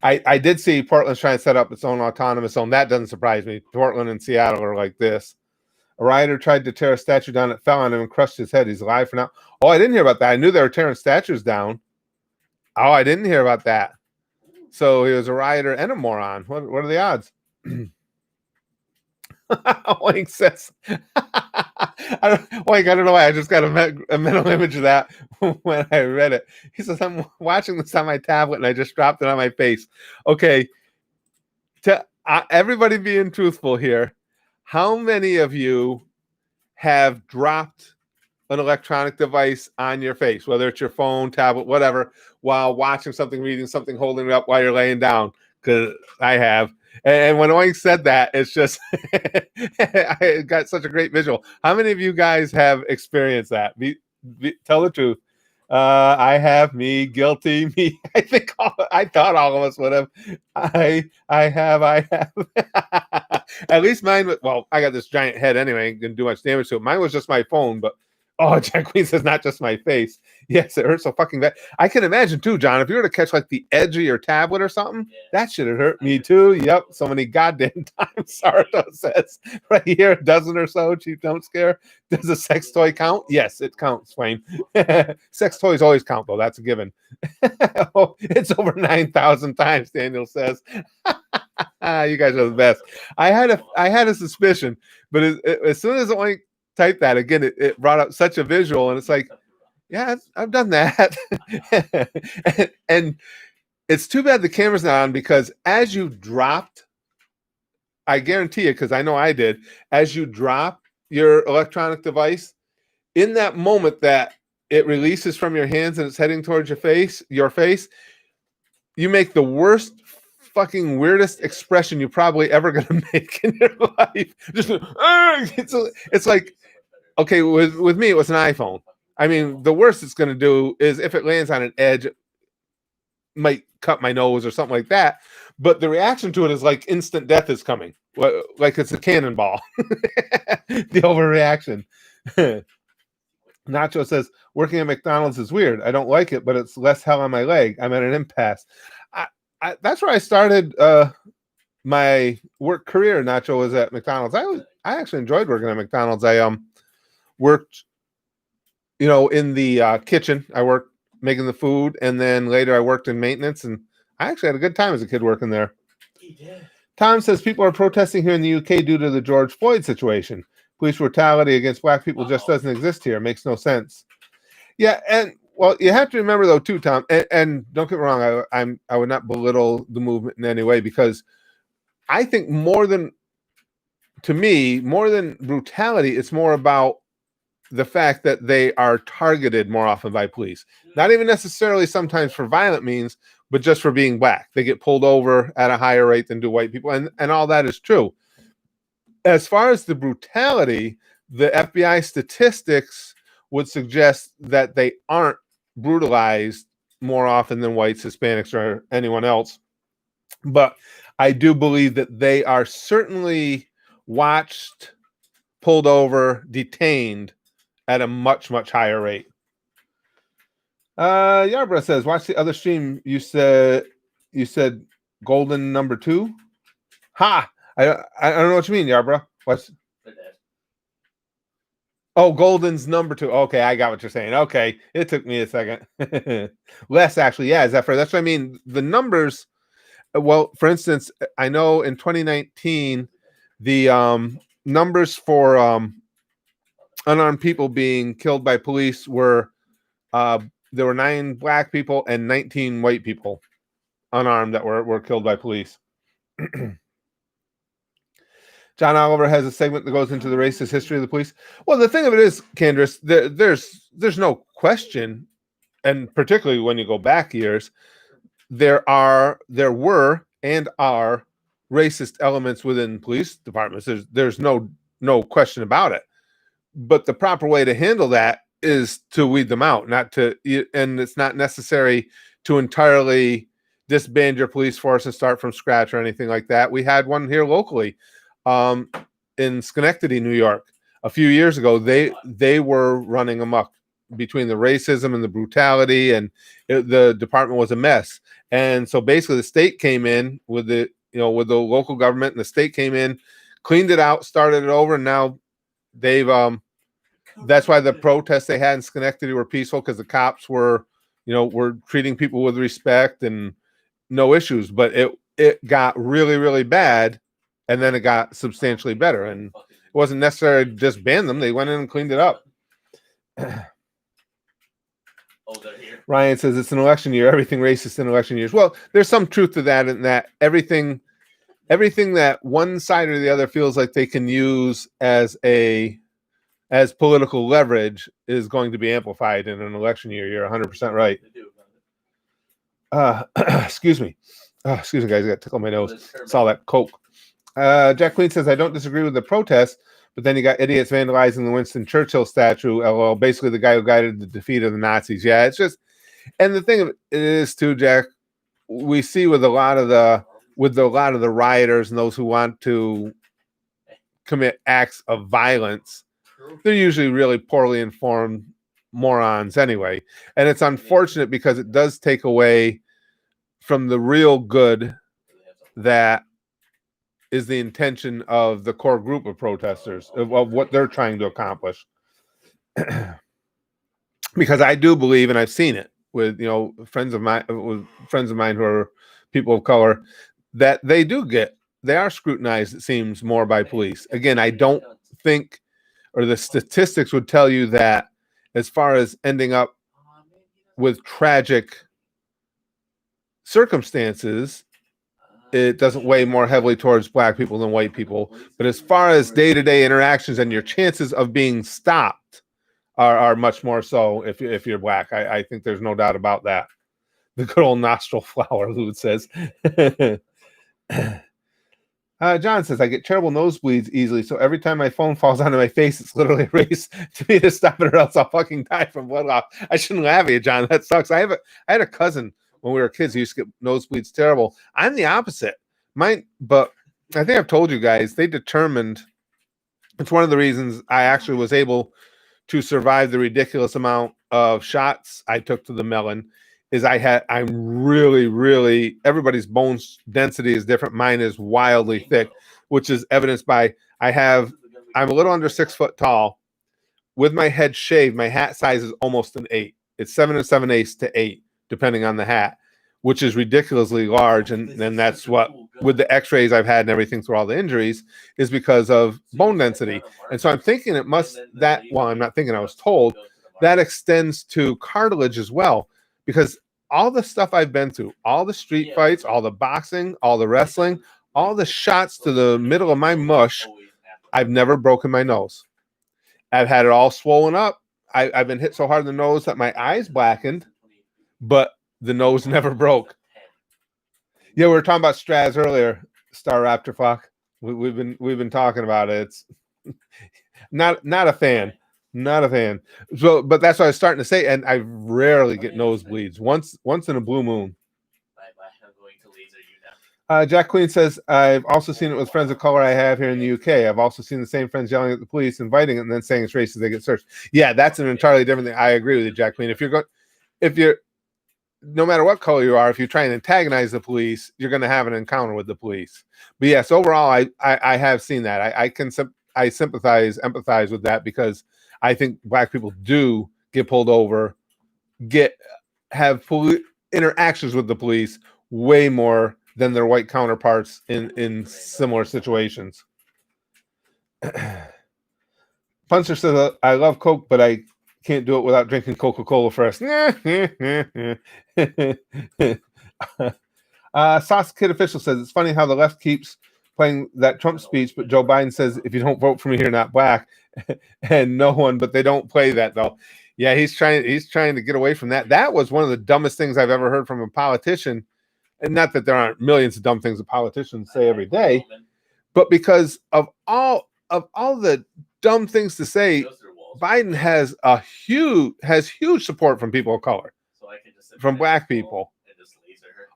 I did see Portland's trying to set up its own autonomous zone. That doesn't surprise me. Portland and Seattle are like this. A rioter tried to tear a statue down. It fell on him and crushed his head. He's alive for now. Oh, I didn't hear about that. I knew they were tearing statues down. Oh, I didn't hear about that. So he was a rioter and a moron. What are the odds? Oink says, I don't know why. I just got a mental image of that when I read it. He says, I'm watching this on my tablet and I just dropped it on my face. Okay. To everybody being truthful here, how many of you have dropped an electronic device on your face, whether it's your phone, tablet, whatever, while watching something, reading something, holding it up while you're laying down? Because I have. And when Oink said that, it's just, I got such a great visual. How many of you guys have experienced that? Tell the truth. I have me guilty. Me. I think I thought all of us would have. I have. At least mine was. Well, I got this giant head anyway. Ain't gonna do much damage to it. Mine was just my phone, but oh, Jack Queen says not just my face. Yes, it hurts so fucking bad. I can imagine too, John. If you were to catch like the edge of your tablet or something, that should have hurt me too. Yep, so many goddamn times. Sarto says right here, a dozen or so. Chief, don't scare. Does a sex toy count? Yes, it counts, Wayne. Sex toys always count, though. That's a given. Oh, it's over 9,000 times, Daniel says. You guys are the best. I had a suspicion, but as soon as I typed that again, it brought up such a visual, and it's like, yeah, I've done that. and it's too bad the camera's not on, because as you dropped, I guarantee you, because I know I did, as you drop your electronic device, in that moment that it releases from your hands and it's heading towards your face, you make the worst fucking weirdest expression you're probably ever gonna make in your life. Just it's like, okay, with me it was an iPhone. I mean, the worst it's gonna do is if it lands on an edge, it might cut my nose or something like that. But the reaction to it is like instant death is coming, like it's a cannonball. The overreaction. Nacho says, working at McDonald's is weird. I don't like it, but it's less hell on my leg. I'm at an impasse. That's where I started my work career. Nacho was at McDonald's. I actually enjoyed working at McDonald's. I worked, in the kitchen. I worked making the food, and then later I worked in maintenance, and I actually had a good time as a kid working there. Tom says people are protesting here in the UK due to the George Floyd situation. Police brutality against black people just doesn't exist here. It makes no sense. Yeah, and well, you have to remember though too, Tom, and don't get me wrong, I would not belittle the movement in any way, because I think more than brutality, it's more about the fact that they are targeted more often by police. Not even necessarily sometimes for violent means, but just for being black. They get pulled over at a higher rate than do white people, and all that is true. As far as the brutality, the FBI statistics would suggest that they aren't brutalized more often than whites, Hispanics, or anyone else. But I do believe that they are certainly watched, pulled over, detained at a much, much higher rate. Yarbrough says, watch the other stream. You said golden number 2. Ha! I don't know what you mean, Yarbrough. What's? Oh, golden's number 2. Okay, I got what you're saying. Okay, it took me a second. Less actually, yeah. That's what I mean. The numbers. Well, for instance, I know in 2019, the numbers for unarmed people being killed by police were there were 9 black people and 19 white people unarmed that were killed by police. John Oliver has a segment that goes into the racist history of the police. Well, the thing of it is, Candace, there's no question, and particularly when you go back years, there were and are racist elements within police departments. There's no question about it. But the proper way to handle that is to weed them out, and it's not necessary to entirely disband your police force and start from scratch or anything like that. We had one here locally in Schenectady, New York, a few years ago. They were running amok between the racism and the brutality, and the department was a mess. And so basically the state came in with the local government, and the state came in, cleaned it out, started it over, and now they've that's why the protests they had in Schenectady were peaceful, because the cops were treating people with respect and no issues. But it got really, really bad, and then it got substantially better. And it wasn't necessary to disband them. They went in and cleaned it up. Ryan says it's an election year. Everything racist in election years. Well, there's some truth to that, in that everything that one side or the other feels like they can use as political leverage is going to be amplified in an election year. You're 100% right. Excuse me, guys. I got to tickle my nose. Saw that Coke. Jack Queen says, I don't disagree with the protest, But then you got idiots vandalizing the Winston Churchill statue. LOL, basically the guy who guided the defeat of the Nazis. Yeah, it's just, and the thing of it is too, Jack, we see with a lot of the rioters and those who want to commit acts of violence, they're usually really poorly informed morons anyway. And it's unfortunate because it does take away from the real good that is the intention of the core group of protesters, of what they're trying to accomplish. Because I do believe, and I've seen it with friends of mine who are people of color, that they are scrutinized, it seems, more by police. Again, I don't think, or the statistics would tell you that as far as ending up with tragic circumstances, it doesn't weigh more heavily towards black people than white people. But as far as day-to-day interactions and your chances of being stopped are much more so if you're black. I think there's no doubt about that. The good old nostril flower, Lou says. John says, I get terrible nosebleeds easily, so every time my phone falls onto my face, it's literally a race to me to stop it, or else I'll fucking die from blood loss. I shouldn't laugh at you, John. That sucks. I had a cousin when we were kids who used to get nosebleeds terrible. I'm the opposite. But I think I've told you guys, they determined, it's one of the reasons I actually was able to survive the ridiculous amount of shots I took to the melon, is I'm really, everybody's bone density is different. Mine is wildly thick, which is evidenced by I'm a little under 6 foot tall. With my head shaved, my hat size is almost an 8. It's 7 7/8 to 8, depending on the hat, which is ridiculously large. And then that's what, with the x-rays I've had and everything through all the injuries, is because of bone density. And so I'm thinking I'm not thinking, I was told that extends to cartilage as well. Because all the stuff I've been through, all the street fights, all the boxing, all the wrestling, all the shots to the middle of my mush, I've never broken my nose. I've had it all swollen up. I've been hit so hard in the nose that my eyes blackened, but the nose never broke. Yeah, we were talking about Straz earlier, Star Raptor Flock. We've been talking about it. It's not a fan. Not a fan. So, but that's what I was starting to say. And I rarely get nosebleeds. Once in a blue moon. I'm going to laser you now. Jack Queen says, I've also seen it with friends of color I have here in the UK. I've also seen the same friends yelling at the police, inviting it, and then saying it's racist, they get searched. Yeah, that's an entirely different thing. I agree with you, Jack Queen. If you're no matter what color you are, if you try and antagonize the police, you're going to have an encounter with the police. But yes, overall, I have seen that. I empathize with that, because I think black people do get pulled over, have interactions with the police way more than their white counterparts in similar situations. Puncher says, I love Coke, but I can't do it without drinking Coca-Cola first. Sauce Kid Official says, it's funny how the left keeps playing that Trump speech, but Joe Biden says, if you don't vote for me, you're not black. And no one, but they don't play that though. Yeah, he's trying to get away from that. That was one of the dumbest things I've ever heard from a politician. And not that there aren't millions of dumb things that politicians say every day, but because of all the dumb things to say, Biden has huge support from people of color, from black people.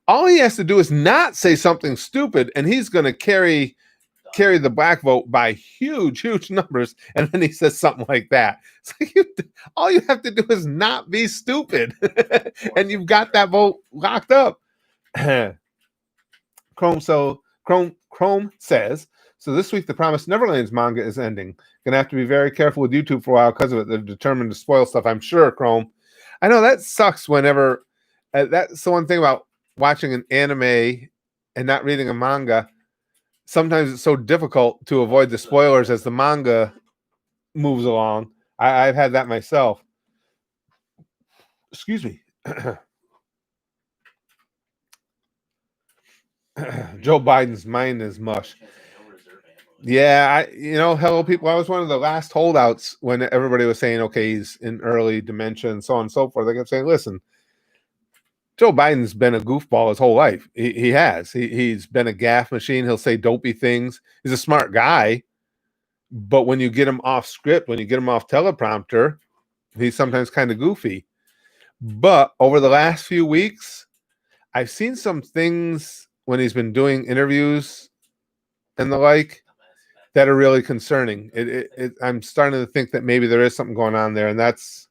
All he has to do is not say something stupid, and he's going to carry the black vote by huge numbers. And then he says something like that. It's like all you have to do is not be stupid, and you've got that vote locked up. Chrome says, so this week the Promised Neverlands manga is ending. Gonna have to be very careful with YouTube for a while because of it. They're determined to spoil stuff, I'm sure, Chrome. I know that sucks whenever that's the one thing about watching an anime and not reading a manga. Sometimes it's so difficult to avoid the spoilers as the manga moves along. I've had that myself. Excuse me. Joe Biden's mind is mush. Yeah, hello people. I was one of the last holdouts when everybody was saying, okay, he's in early dementia and so on and so forth. I kept saying, listen, Joe Biden's been a goofball his whole life. He has. He's been a gaffe machine. He'll say dopey things. He's a smart guy, but when you get him off script, when you get him off teleprompter, he's sometimes kind of goofy. But over the last few weeks, I've seen some things when he's been doing interviews and the like that are really concerning. I'm starting to think that maybe there is something going on there, and that's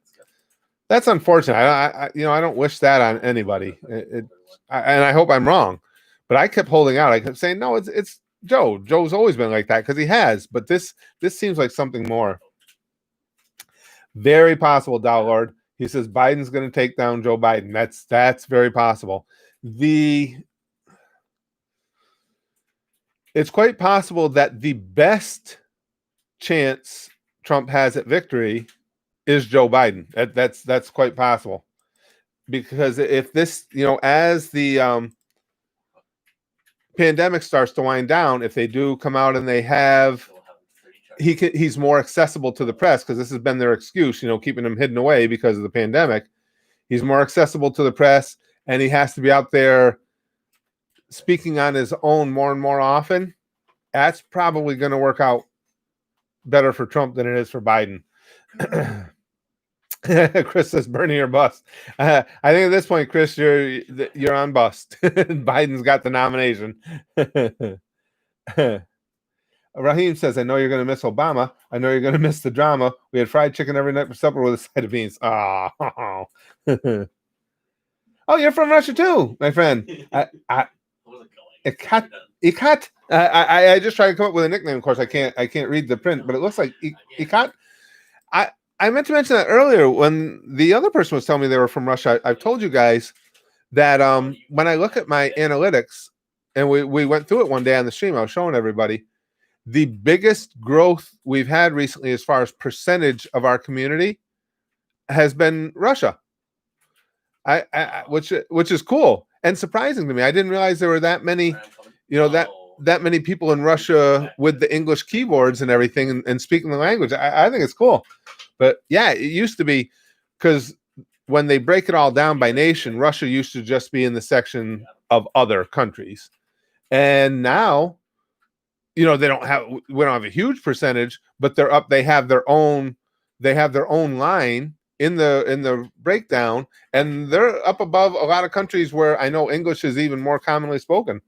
unfortunate. I don't wish that on anybody. And I hope I'm wrong, but I kept holding out. I kept saying, no, it's Joe. Joe's always been like that because he has. But this seems like something more. Very possible, Dow Lord. He says Biden's going to take down Joe Biden. That's very possible. It's quite possible that the best chance Trump has at victory is Joe Biden. That's quite possible. Because if this, as the pandemic starts to wind down, if they do come out and they have, he's more accessible to the press, because this has been their excuse, keeping him hidden away because of the pandemic. He's more accessible to the press, and he has to be out there speaking on his own more and more often. That's probably going to work out better for Trump than it is for Biden. Chris says Bernie or bust. I think at this point, Chris, you're on bust. Biden's got the nomination. Raheem says, I know you're going to miss Obama. I know you're going to miss the drama. We had fried chicken every night for supper with a side of beans. Oh, oh, you're from Russia too, my friend. Ikat. I just tried to come up with a nickname. Of course, I can't read the print, but it looks like Ikat. I meant to mention that earlier when the other person was telling me they were from Russia. I've told you guys that when I look at my analytics, and we went through it one day on the stream, I was showing everybody, the biggest growth we've had recently as far as percentage of our community has been Russia. Which is cool and surprising to me. I didn't realize there were that many, that many people in Russia with the English keyboards and everything and speaking the language. I think it's cool. But yeah, it used to be, because when they break it all down by nation, Russia used to just be in the section of other countries. And now, we don't have a huge percentage, but they're up. They have their own line in the breakdown, and they're up above a lot of countries where I know English is even more commonly spoken.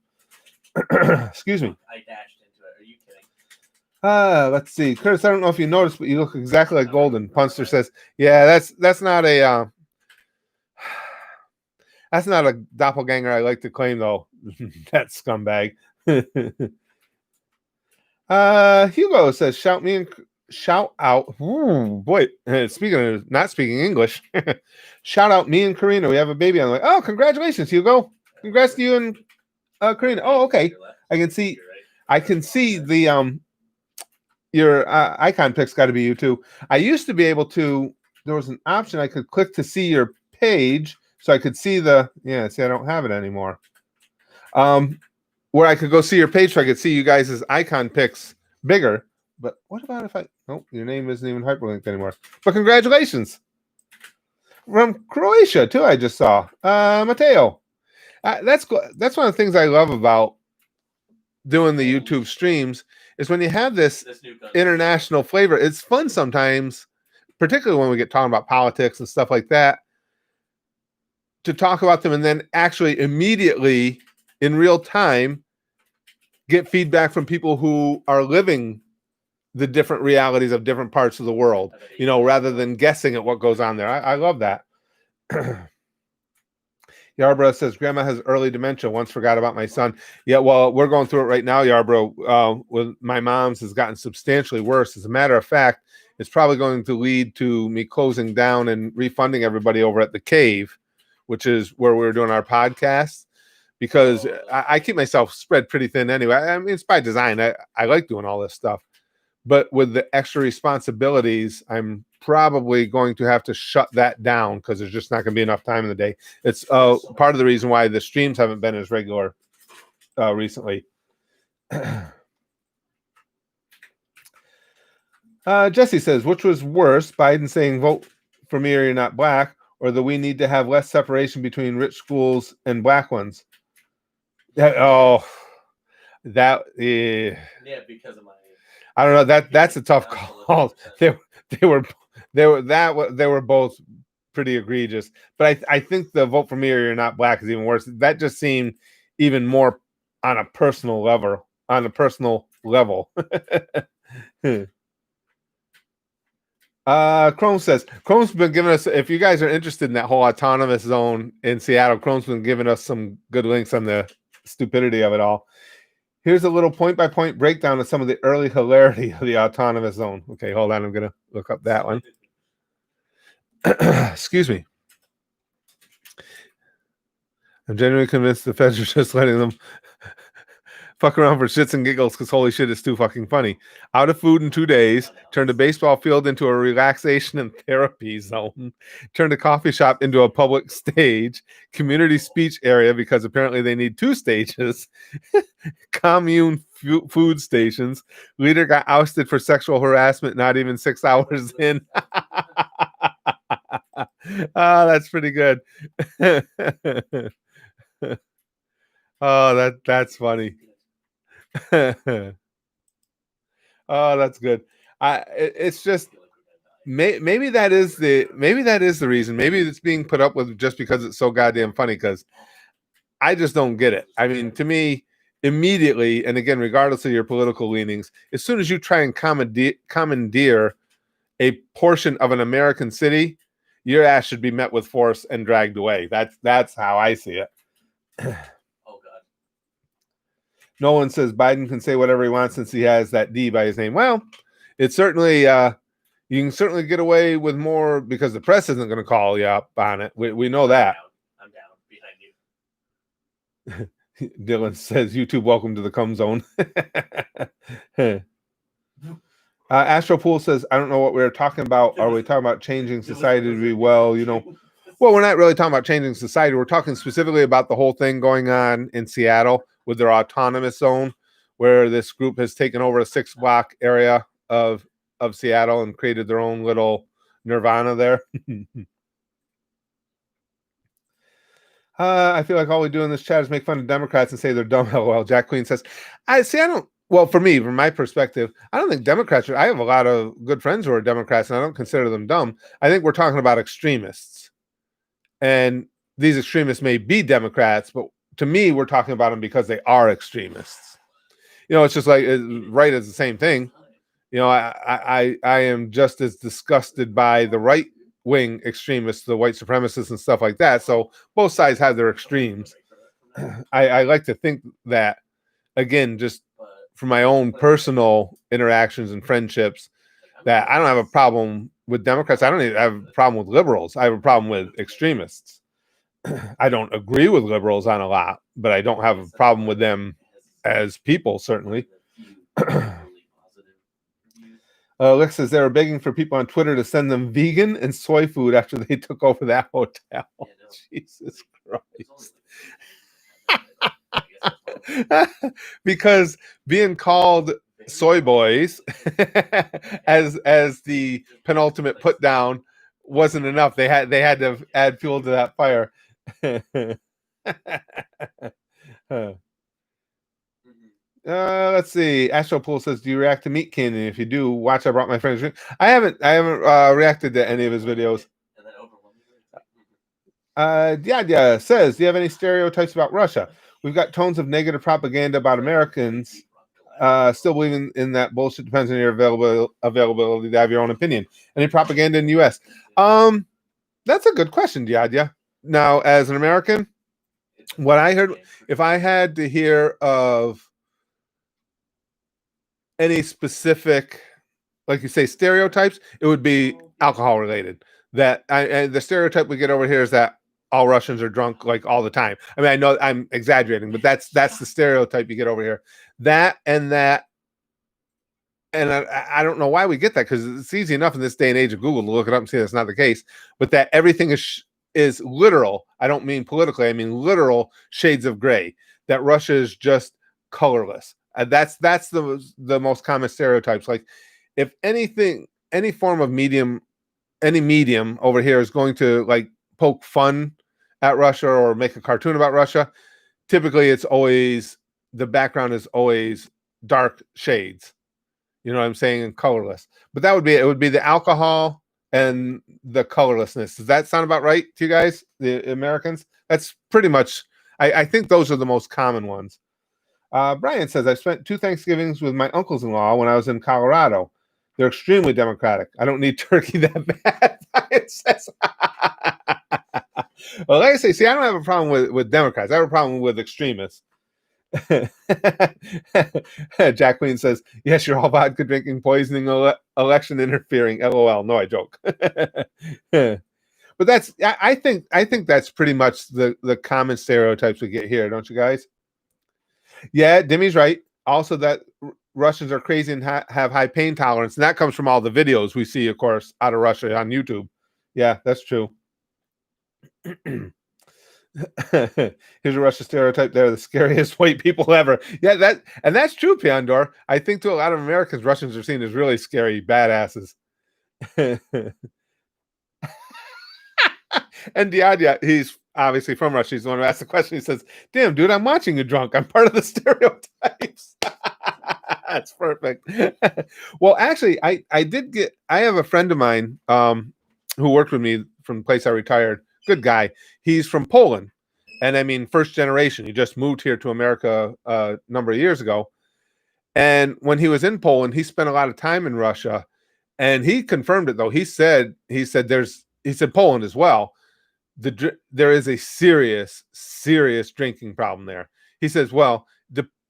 Excuse me. I dashed into it. Are you kidding? Let's see, Curtis. I don't know if you noticed, but you look exactly like Golden. Punster says, "Yeah, that's not a doppelganger I like to claim, though." That scumbag. Hugo says, shout out. Ooh, boy, speaking of not speaking English, shout out me and Karina. We have a baby on the way. Oh, congratulations, Hugo. Congrats to you and Karina. Oh, okay. I can see the your icon pics got to be you too. I used to be able to, there was an option I could click to see your page, so I could see I don't have it anymore. Where I could go see your page, so I could see you guys' icon pics bigger. But what about if your name isn't even hyperlinked anymore? But congratulations. From Croatia, too, I just saw. Mateo. That's one of the things I love about doing the YouTube streams is when you have this international flavor. It's fun sometimes, particularly when we get talking about politics and stuff like that, to talk about them and then actually immediately in real time get feedback from people who are living the different realities of different parts of the world, rather than guessing at what goes on there. I love that. Yarbrough says, Grandma has early dementia. Once forgot about my son. Yeah, well, we're going through it right now, Yarbrough. With my mom's has gotten substantially worse. As a matter of fact, it's probably going to lead to me closing down and refunding everybody over at the Cave, which is where we're doing our podcast, because I keep myself spread pretty thin anyway. I mean, it's by design. I like doing all this stuff. But with the extra responsibilities, I'm probably going to have to shut that down because there's just not going to be enough time in the day. It's part of the reason why the streams haven't been as regular recently. Jesse says, which was worse, Biden saying vote for me or you're not black, or that we need to have less separation between rich schools and black ones? Yeah, because of my I don't know. That's a tough call. They were both pretty egregious. But I think the vote for me or you're not black is even worse. That just seemed even more on a personal level. On a personal level. Chrome says Chrome's been giving us. If you guys are interested in that whole autonomous zone in Seattle, Chrome's been giving us some good links on the stupidity of it all. Here's a little point-by-point breakdown of some of the early hilarity of the autonomous zone. Okay, hold on. I'm going to look up that one. Excuse me. I'm genuinely convinced the feds are just letting them fuck around for shits and giggles because holy shit, it's too fucking funny. Out of food in 2 days, turned a baseball field into a relaxation and therapy zone, turned a coffee shop into a public stage, community speech area because apparently they need 2 stages, commune food stations, leader got ousted for sexual harassment not even 6 hours in. That's pretty good. That's funny. Oh, that's good. It's just maybe that is the reason. Maybe it's being put up with just because it's so goddamn funny. Because I just don't get it. I mean, to me, immediately, and again, regardless of your political leanings, as soon as you try and commandeer a portion of an American city, your ass should be met with force and dragged away. That's how I see it. Nolan says Biden can say whatever he wants since he has that D by his name. Well, it's certainly you can certainly get away with more because the press isn't going to call you up on it. We know that. I'm down behind you. Dylan says, YouTube, welcome to the cum zone. Astropool says, I don't know what we're talking about. Are we talking about changing society to be well, Well, we're not really talking about changing society. We're talking specifically about the whole thing going on in Seattle with their autonomous zone, where this group has taken over a 6-block area of Seattle and created their own little nirvana there. I feel like all we do in this chat is make fun of Democrats and say they're dumb. LOL. Jack Queen says, for me, from my perspective, I don't think Democrats I have a lot of good friends who are Democrats and I don't consider them dumb. I think we're talking about extremists. And these extremists may be Democrats, but to me, we're talking about them because they are extremists. It's just like right is the same thing. I am just as disgusted by the right-wing extremists, the white supremacists and stuff like that. So both sides have their extremes. I like to think that, again, just from my own personal interactions and friendships, that I don't have a problem with Democrats. I don't even have a problem with liberals. I have a problem with extremists. I don't agree with liberals on a lot, but I don't have a problem with them as people, certainly. Lex says they were begging for people on Twitter to send them vegan and soy food after they took over that hotel. Jesus Christ. Because being called soy boys as the penultimate put down wasn't enough. They had to add fuel to that fire. Let's see. Astropool says, "Do you react to Meat Canyon? If you do, watch. I brought my friends drink." I haven't reacted to any of his videos. Yeah. Says, "Do you have any stereotypes about Russia? We've got tons of negative propaganda about Americans. Still believing in that bullshit. Depends on your availability to have your own opinion. Any propaganda in the U.S.?" That's a good question, Diadya. Now, as an American, what I heard, if I had to hear of any specific, like you say, stereotypes, it would be alcohol related. That the stereotype we get over here is that all Russians are drunk like all the time. I mean, I know I'm exaggerating, but that's the stereotype you get over here. And I don't know why we get that, because it's easy enough in this day and age of Google to look it up and see that's not the case. But that everything is literal. I don't mean politically. I mean literal shades of gray. That Russia is just colorless. That's the most common stereotypes. Like, if anything, any form of medium over here is going to like poke fun at Russia or make a cartoon about Russia, typically it's always, the background is always dark shades. You know what I'm saying? And colorless. But it would be the alcohol and the colorlessness. Does that sound about right to you guys, the Americans? That's pretty much, I think those are the most common ones. Brian says, I spent 2 Thanksgivings with my uncles-in-law when I was in Colorado. They're extremely democratic. I don't need turkey that bad. Brian says. Well, like I say, I don't have a problem with Democrats. I have a problem with extremists. Jack Queen says, yes, you're all vodka drinking, poisoning, election interfering. LOL. No, I joke. But I think that's pretty much the common stereotypes we get here, don't you guys? Yeah, Demi's right. Also, that Russians are crazy and have high pain tolerance, and that comes from all the videos we see, of course, out of Russia on YouTube. Yeah, that's true. Here's a Russia stereotype. They're the scariest white people ever. Yeah, that's true, Pyondor. I think to a lot of Americans, Russians are seen as really scary badasses. And Diadya, he's obviously from Russia. He's the one who asked the question. He says, damn, dude, I'm watching you drunk. I'm part of the stereotypes. That's perfect. Well, actually, I have a friend of mine who worked with me from the place I retired. Good guy. He's from Poland. And I mean, first generation. He just moved here to America a number of years ago. And when he was in Poland, he spent a lot of time in Russia. And he confirmed it, though. He said Poland as well. There is a serious drinking problem there. He says, well,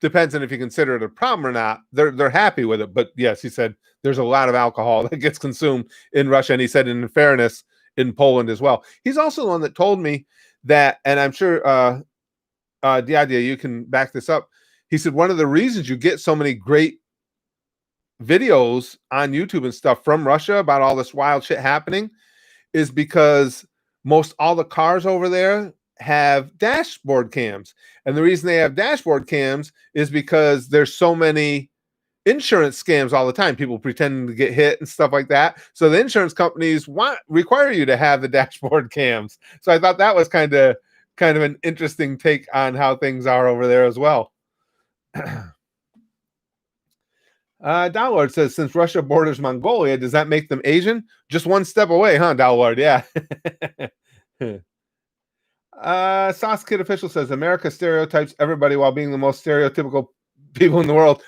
depends on if you consider it a problem or not. They're happy with it, but yes, he said there's a lot of alcohol that gets consumed in Russia, and he said, in fairness, in Poland as well. He's also the one that told me that, and I'm sure the idea you can back this up. He said one of the reasons you get so many great videos on YouTube and stuff from Russia about all this wild shit happening is because most all the cars over there have dashboard cams. And the reason they have dashboard cams is because there's so many insurance scams all the time, people pretending to get hit and stuff like that. So the insurance companies require you to have the dashboard cams. So I thought that was kind of an interesting take on how things are over there as well. Downlord says, since Russia borders Mongolia, does that make them Asian? Just one step away, huh, Downlord? Yeah. Sauce Kid Official says, America stereotypes everybody while being the most stereotypical people in the world.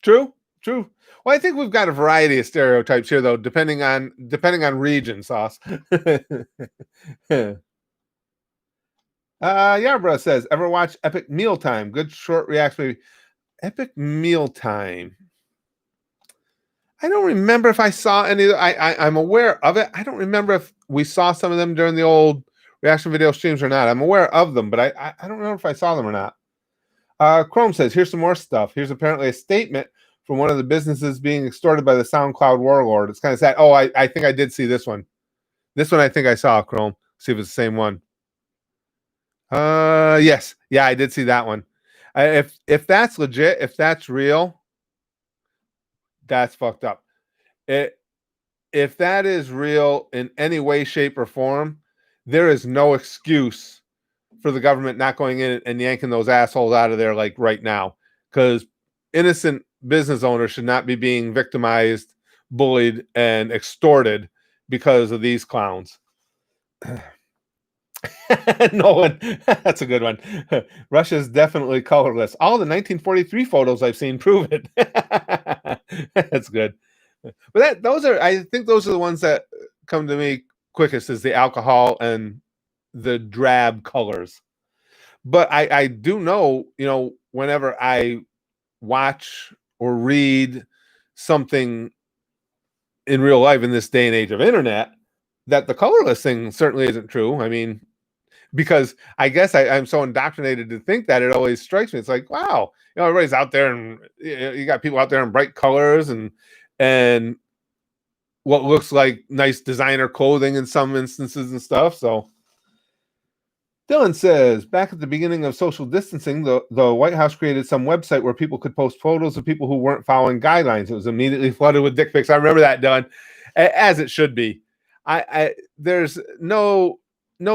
True. Well, I think we've got a variety of stereotypes here, though, depending on region, Sauce. Yarbrough says, ever watch Epic Mealtime? Good short reaction, maybe. Epic Mealtime. I don't remember if I saw any. I'm aware of it. I don't remember if we saw some of them during the old reaction video streams or not. I'm aware of them, but I don't know if I saw them or not. Chrome says, here's some more stuff. Here's apparently a statement from one of the businesses being extorted by the SoundCloud warlord. It's kind of sad. Oh, I think I did see this one. This one I think I saw, Chrome. See if it's the same one. Yes. Yeah, I did see that one. If that's legit, if that's real, that's fucked up. If that is real in any way, shape, or form, there is no excuse for the government not going in and yanking those assholes out of there like right now, because innocent business owners should not be being victimized, bullied, and extorted because of these clowns. Nolan, that's a good one. Russia's definitely colorless. All the 1943 photos I've seen prove it. That's good. But I think those are the ones that come to me quickest, is the alcohol and the drab colors. But I do know, whenever I watch or read something in real life in this day and age of internet, that the colorless thing certainly isn't true. I mean, because I guess I'm so indoctrinated to think that, it always strikes me. It's like, wow, everybody's out there, and you got people out there in bright colors and what looks like nice designer clothing in some instances and stuff. So Dylan says, back at the beginning of social distancing, the White House created some website where people could post photos of people who weren't following guidelines. It was immediately flooded with dick pics. I remember that, Dylan, as it should be. There's no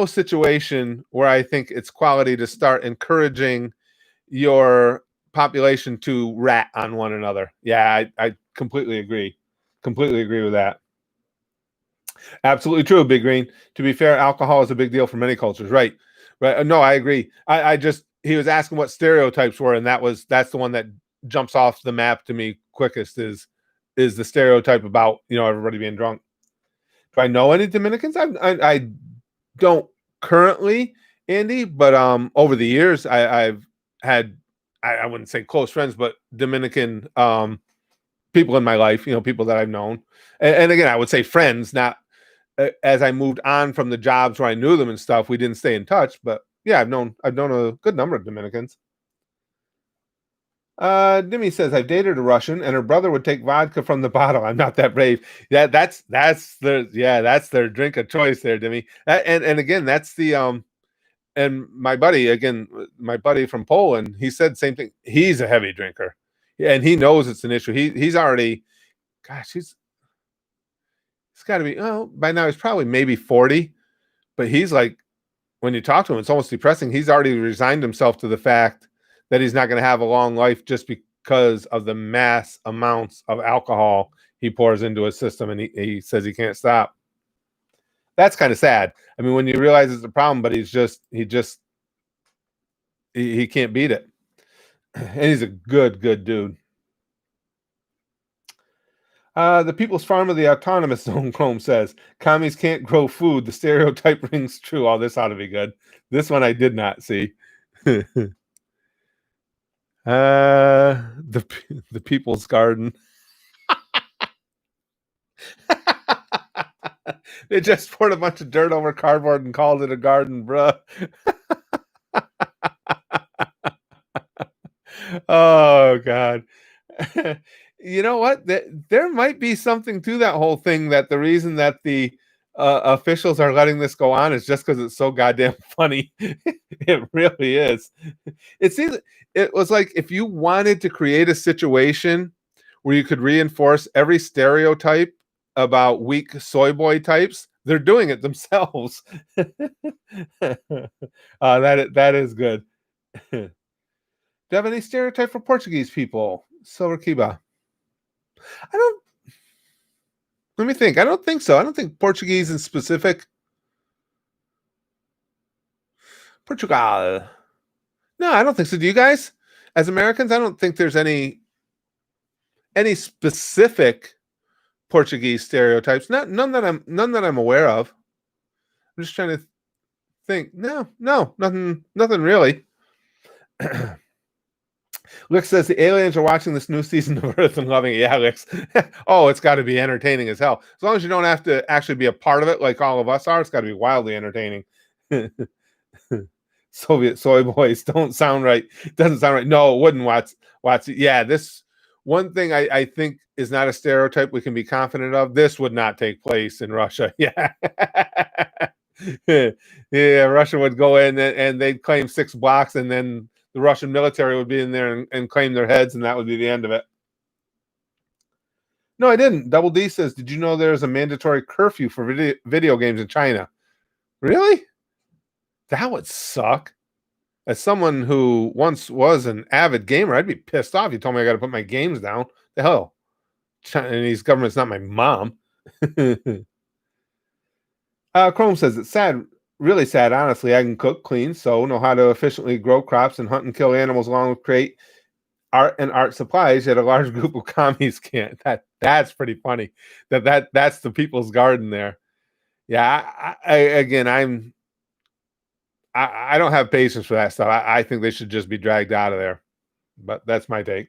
situation where I think it's quality to start encouraging your population to rat on one another. Yeah, I completely agree. Completely agree with that. Absolutely true, Big Green. To be fair, alcohol is a big deal for many cultures. Right. Right. No, I agree. I just he was asking what stereotypes were, and that's the one that jumps off the map to me quickest is the stereotype about everybody being drunk. Do I know any Dominicans? I don't currently, Andy, but over the years I've had I wouldn't say close friends, but Dominican people in my life, people that I've known. And again, I would say friends, not as I moved on from the jobs where I knew them and stuff, we didn't stay in touch. But yeah, I've known a good number of Dominicans. Dimi says I've dated a Russian, and her brother would take vodka from the bottle. I'm not that brave. Yeah, that's their drink of choice there, Dimi. And again, that's the and my buddy from Poland, he said same thing. He's a heavy drinker, and he knows it's an issue. He's already, gosh, he's got to be. Oh, by now he's probably maybe 40, but he's like, when you talk to him, it's almost depressing. He's already resigned himself to the fact that he's not going to have a long life just because of the mass amounts of alcohol he pours into his system, and he says he can't stop. That's kind of sad. I mean, when you realize it's a problem, but he can't beat it, and he's a good dude. The People's Farm of the Autonomous Zone, Chrome says, commies can't grow food. The stereotype rings true. Oh, this ought to be good. This one I did not see. The People's Garden. They just poured a bunch of dirt over cardboard and called it a garden, bruh. Oh, God. You know what? There might be something to that whole thing, that the reason that the officials are letting this go on is just because it's so goddamn funny. It really is. It was like if you wanted to create a situation where you could reinforce every stereotype about weak soy boy types, they're doing it themselves. That is good. Do you have any stereotype for Portuguese people? Silver Kiba. I don't. Let me think. I don't think so. I don't think Portuguese in specific. Portugal. No, I don't think so. Do you guys? As Americans, I don't think there's any specific Portuguese stereotypes. None that I'm aware of. I'm just trying to think. No, nothing really. Lick says the aliens are watching this new season of Earth and loving it. Yeah, Licks. Oh, it's got to be entertaining as hell. As long as you don't have to actually be a part of it like all of us are, it's got to be wildly entertaining. Soviet soy boys don't sound right. Doesn't sound right. No, it wouldn't, Watts. Yeah, this one thing I think is not a stereotype we can be confident of. This would not take place in Russia. Yeah. Yeah, Russia would go in and they'd claim 6 blocks, and then the Russian military would be in there and claim their heads, and that would be the end of it. No, I didn't. Double D says, did you know there's a mandatory curfew for video games in China? Really? That would suck. As someone who once was an avid gamer, I'd be pissed off. You told me I got to put my games down. The hell? Chinese government's not my mom. Chrome says, it's sad, really sad, honestly. I can cook, clean, sew, know how to efficiently grow crops and hunt and kill animals, along with create art and art supplies, yet a large group of commies can't. That's pretty funny. That's the People's Garden there. Yeah, I don't have patience for that stuff. I think they should just be dragged out of there. But that's my take.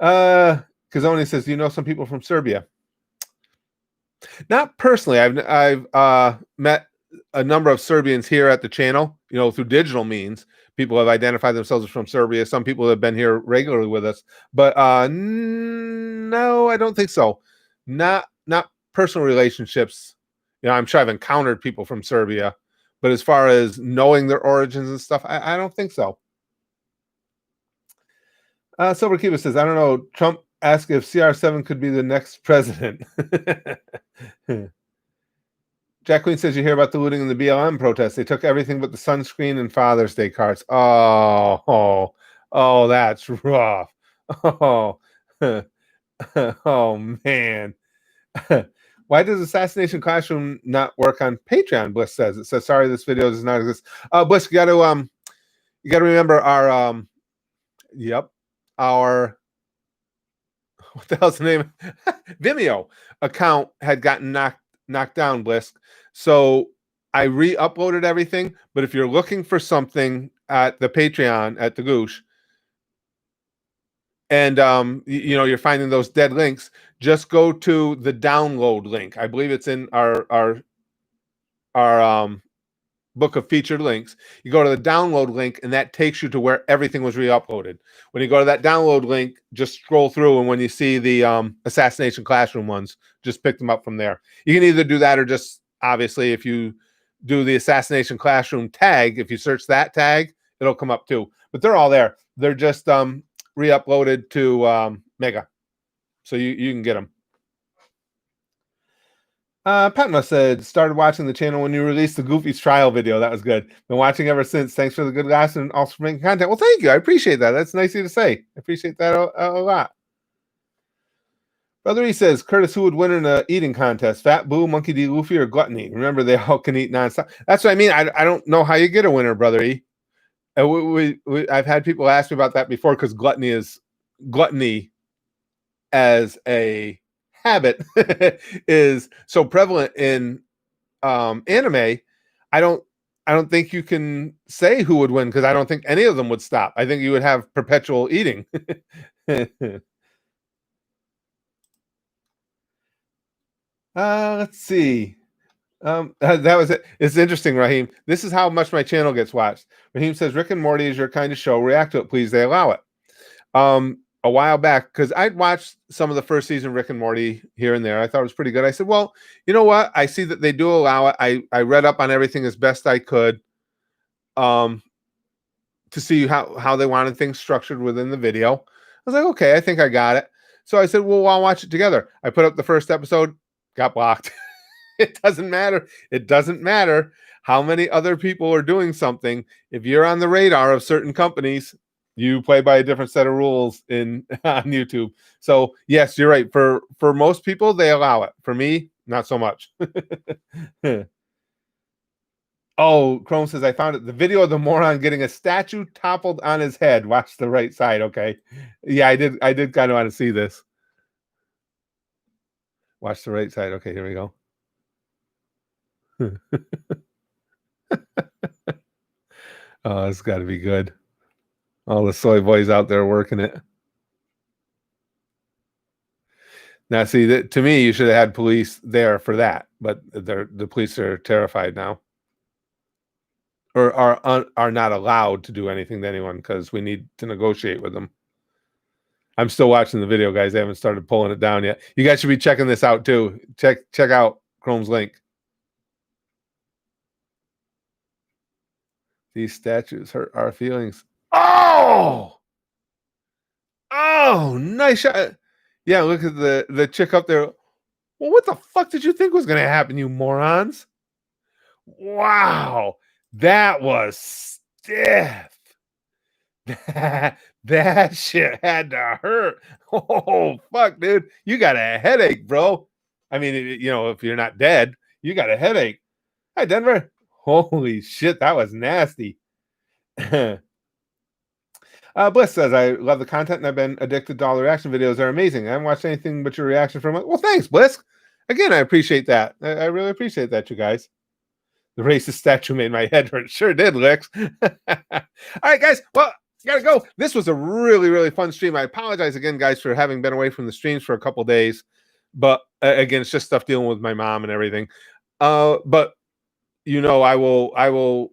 Kazoni says, do you know some people from Serbia? Not personally. I've met a number of Serbians here at the channel, through digital means. People have identified themselves as from Serbia. Some people have been here regularly with us, but no, I don't think so. Not personal relationships. I'm sure I've encountered people from Serbia, but as far as knowing their origins and stuff, I don't think so. Silver Kiva says, I don't know. Trump asked if CR7 could be the next president. Jack Queen says, you hear about the looting in the BLM protests. They took everything but the sunscreen and Father's Day cards. Oh, Oh, that's rough. Oh, oh man. Why does Assassination Classroom not work on Patreon? Bliss says. It says, sorry, this video does not exist. Bliss, you gotta remember our yep, our what the hell's the name? Vimeo account had gotten knocked down, Bliss. So I re-uploaded everything. But if you're looking for something at the Patreon at the Goosh, and you're finding those dead links, just go to the download link. I believe it's in our book of featured links. You go to the download link, and that takes you to where everything was re-uploaded. When you go to that download link, just scroll through, and when you see the Assassination Classroom ones, just pick them up from there. You can either do that, or just obviously, if you do the Assassination Classroom tag, if you search that tag, it'll come up too. But they're all there. They're just re-uploaded to Mega, so you can get them. Patma said, started watching the channel when you released the Goofy's trial video. That was good. Been watching ever since. Thanks for the good laughs and also for making content. Well, thank you. I appreciate that. That's nice of you to say. I appreciate that a lot. Brother E says, Curtis, who would win in an eating contest? Fat Boo, Monkey D. Luffy, or Gluttony? Remember, they all can eat nonstop. That's what I mean. I don't know how you get a winner, Brother E. I've had people ask me about that before, because gluttony as a habit is so prevalent in anime. I don't think you can say who would win, because I don't think any of them would stop. I think you would have perpetual eating. Let's see. That was it. It's interesting, Raheem. This is how much my channel gets watched. Raheem says, Rick and Morty is your kind of show. React to it, please. They allow it. A while back, because I'd watched some of the first season of Rick and Morty here and there. I thought it was pretty good. I said, well, you know what? I see that they do allow it. I read up on everything as best I could to see how they wanted things structured within the video. I was like, okay, I think I got it. So I said, well, I'll watch it together. I put up the first episode, got blocked. It doesn't matter. It doesn't matter how many other people are doing something. If you're on the radar of certain companies, you play by a different set of rules on YouTube. So yes, you're right. For most people, they allow it. For me, not so much. Oh, Chrome says, I found it. The video of the moron getting a statue toppled on his head. Watch the right side. Okay. Yeah, I did kind of want to see this. Watch the right side. Okay, here we go. Oh, it's got to be good. All the soy boys out there working it. Now, see, to me, you should have had police there for that, but the police are terrified now, or are not allowed to do anything to anyone, because we need to negotiate with them. I'm still watching the video, guys. I haven't started pulling it down yet. You guys should be checking this out too. Check out Chrome's link. These statues hurt our feelings. Oh, nice shot. Yeah, look at the chick up there. Well, what the fuck did you think was going to happen, you morons? Wow, that was stiff. That shit had to hurt. Oh, fuck, dude. You got a headache, bro. I mean, if you're not dead, you got a headache. Hi, Denver. Holy shit, that was nasty. Bliss says, I love the content and I've been addicted to all the reaction videos. They're amazing. I haven't watched anything but your reaction from it. Well, thanks, Bliss. Again, I appreciate that. I really appreciate that, you guys. The racist statue made my head hurt. Sure did, Lex. All right, guys. Well, gotta go. This was a really, really fun stream. I apologize again, guys, for having been away from the streams for a couple days. But again, it's just stuff dealing with my mom and everything. But I will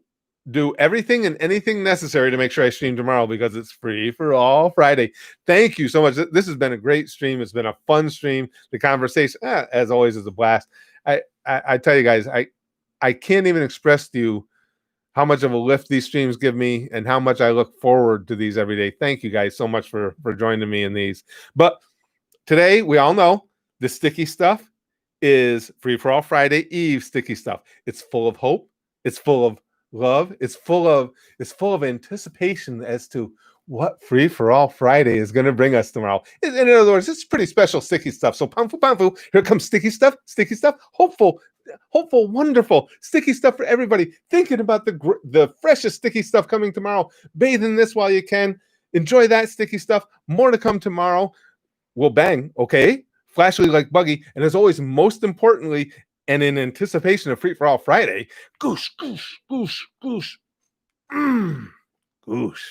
do everything and anything necessary to make sure I stream tomorrow, because it's free for all Friday. Thank you so much. This has been a great stream. It's been a fun stream. The conversation, as always, is a blast. I tell you guys, I can't even express to you how much of a lift these streams give me and how much I look forward to these every day. Thank you guys so much for joining me in these. But today, we all know the sticky stuff is Free for All Friday Eve sticky stuff. It's full of hope. It's full of love. It's full of anticipation as to what Free for All Friday is going to bring us tomorrow. In other words, it's pretty special sticky stuff. So Pamfu, here comes sticky stuff, hopeful, wonderful sticky stuff for everybody. Thinking about the freshest sticky stuff coming tomorrow. Bathe in this while you can. Enjoy that sticky stuff. More to come tomorrow. We'll bang, okay? Flashly like Buggy. And as always, most importantly, and in anticipation of Free for All Friday, goosh, goosh, goosh, goosh. Goosh.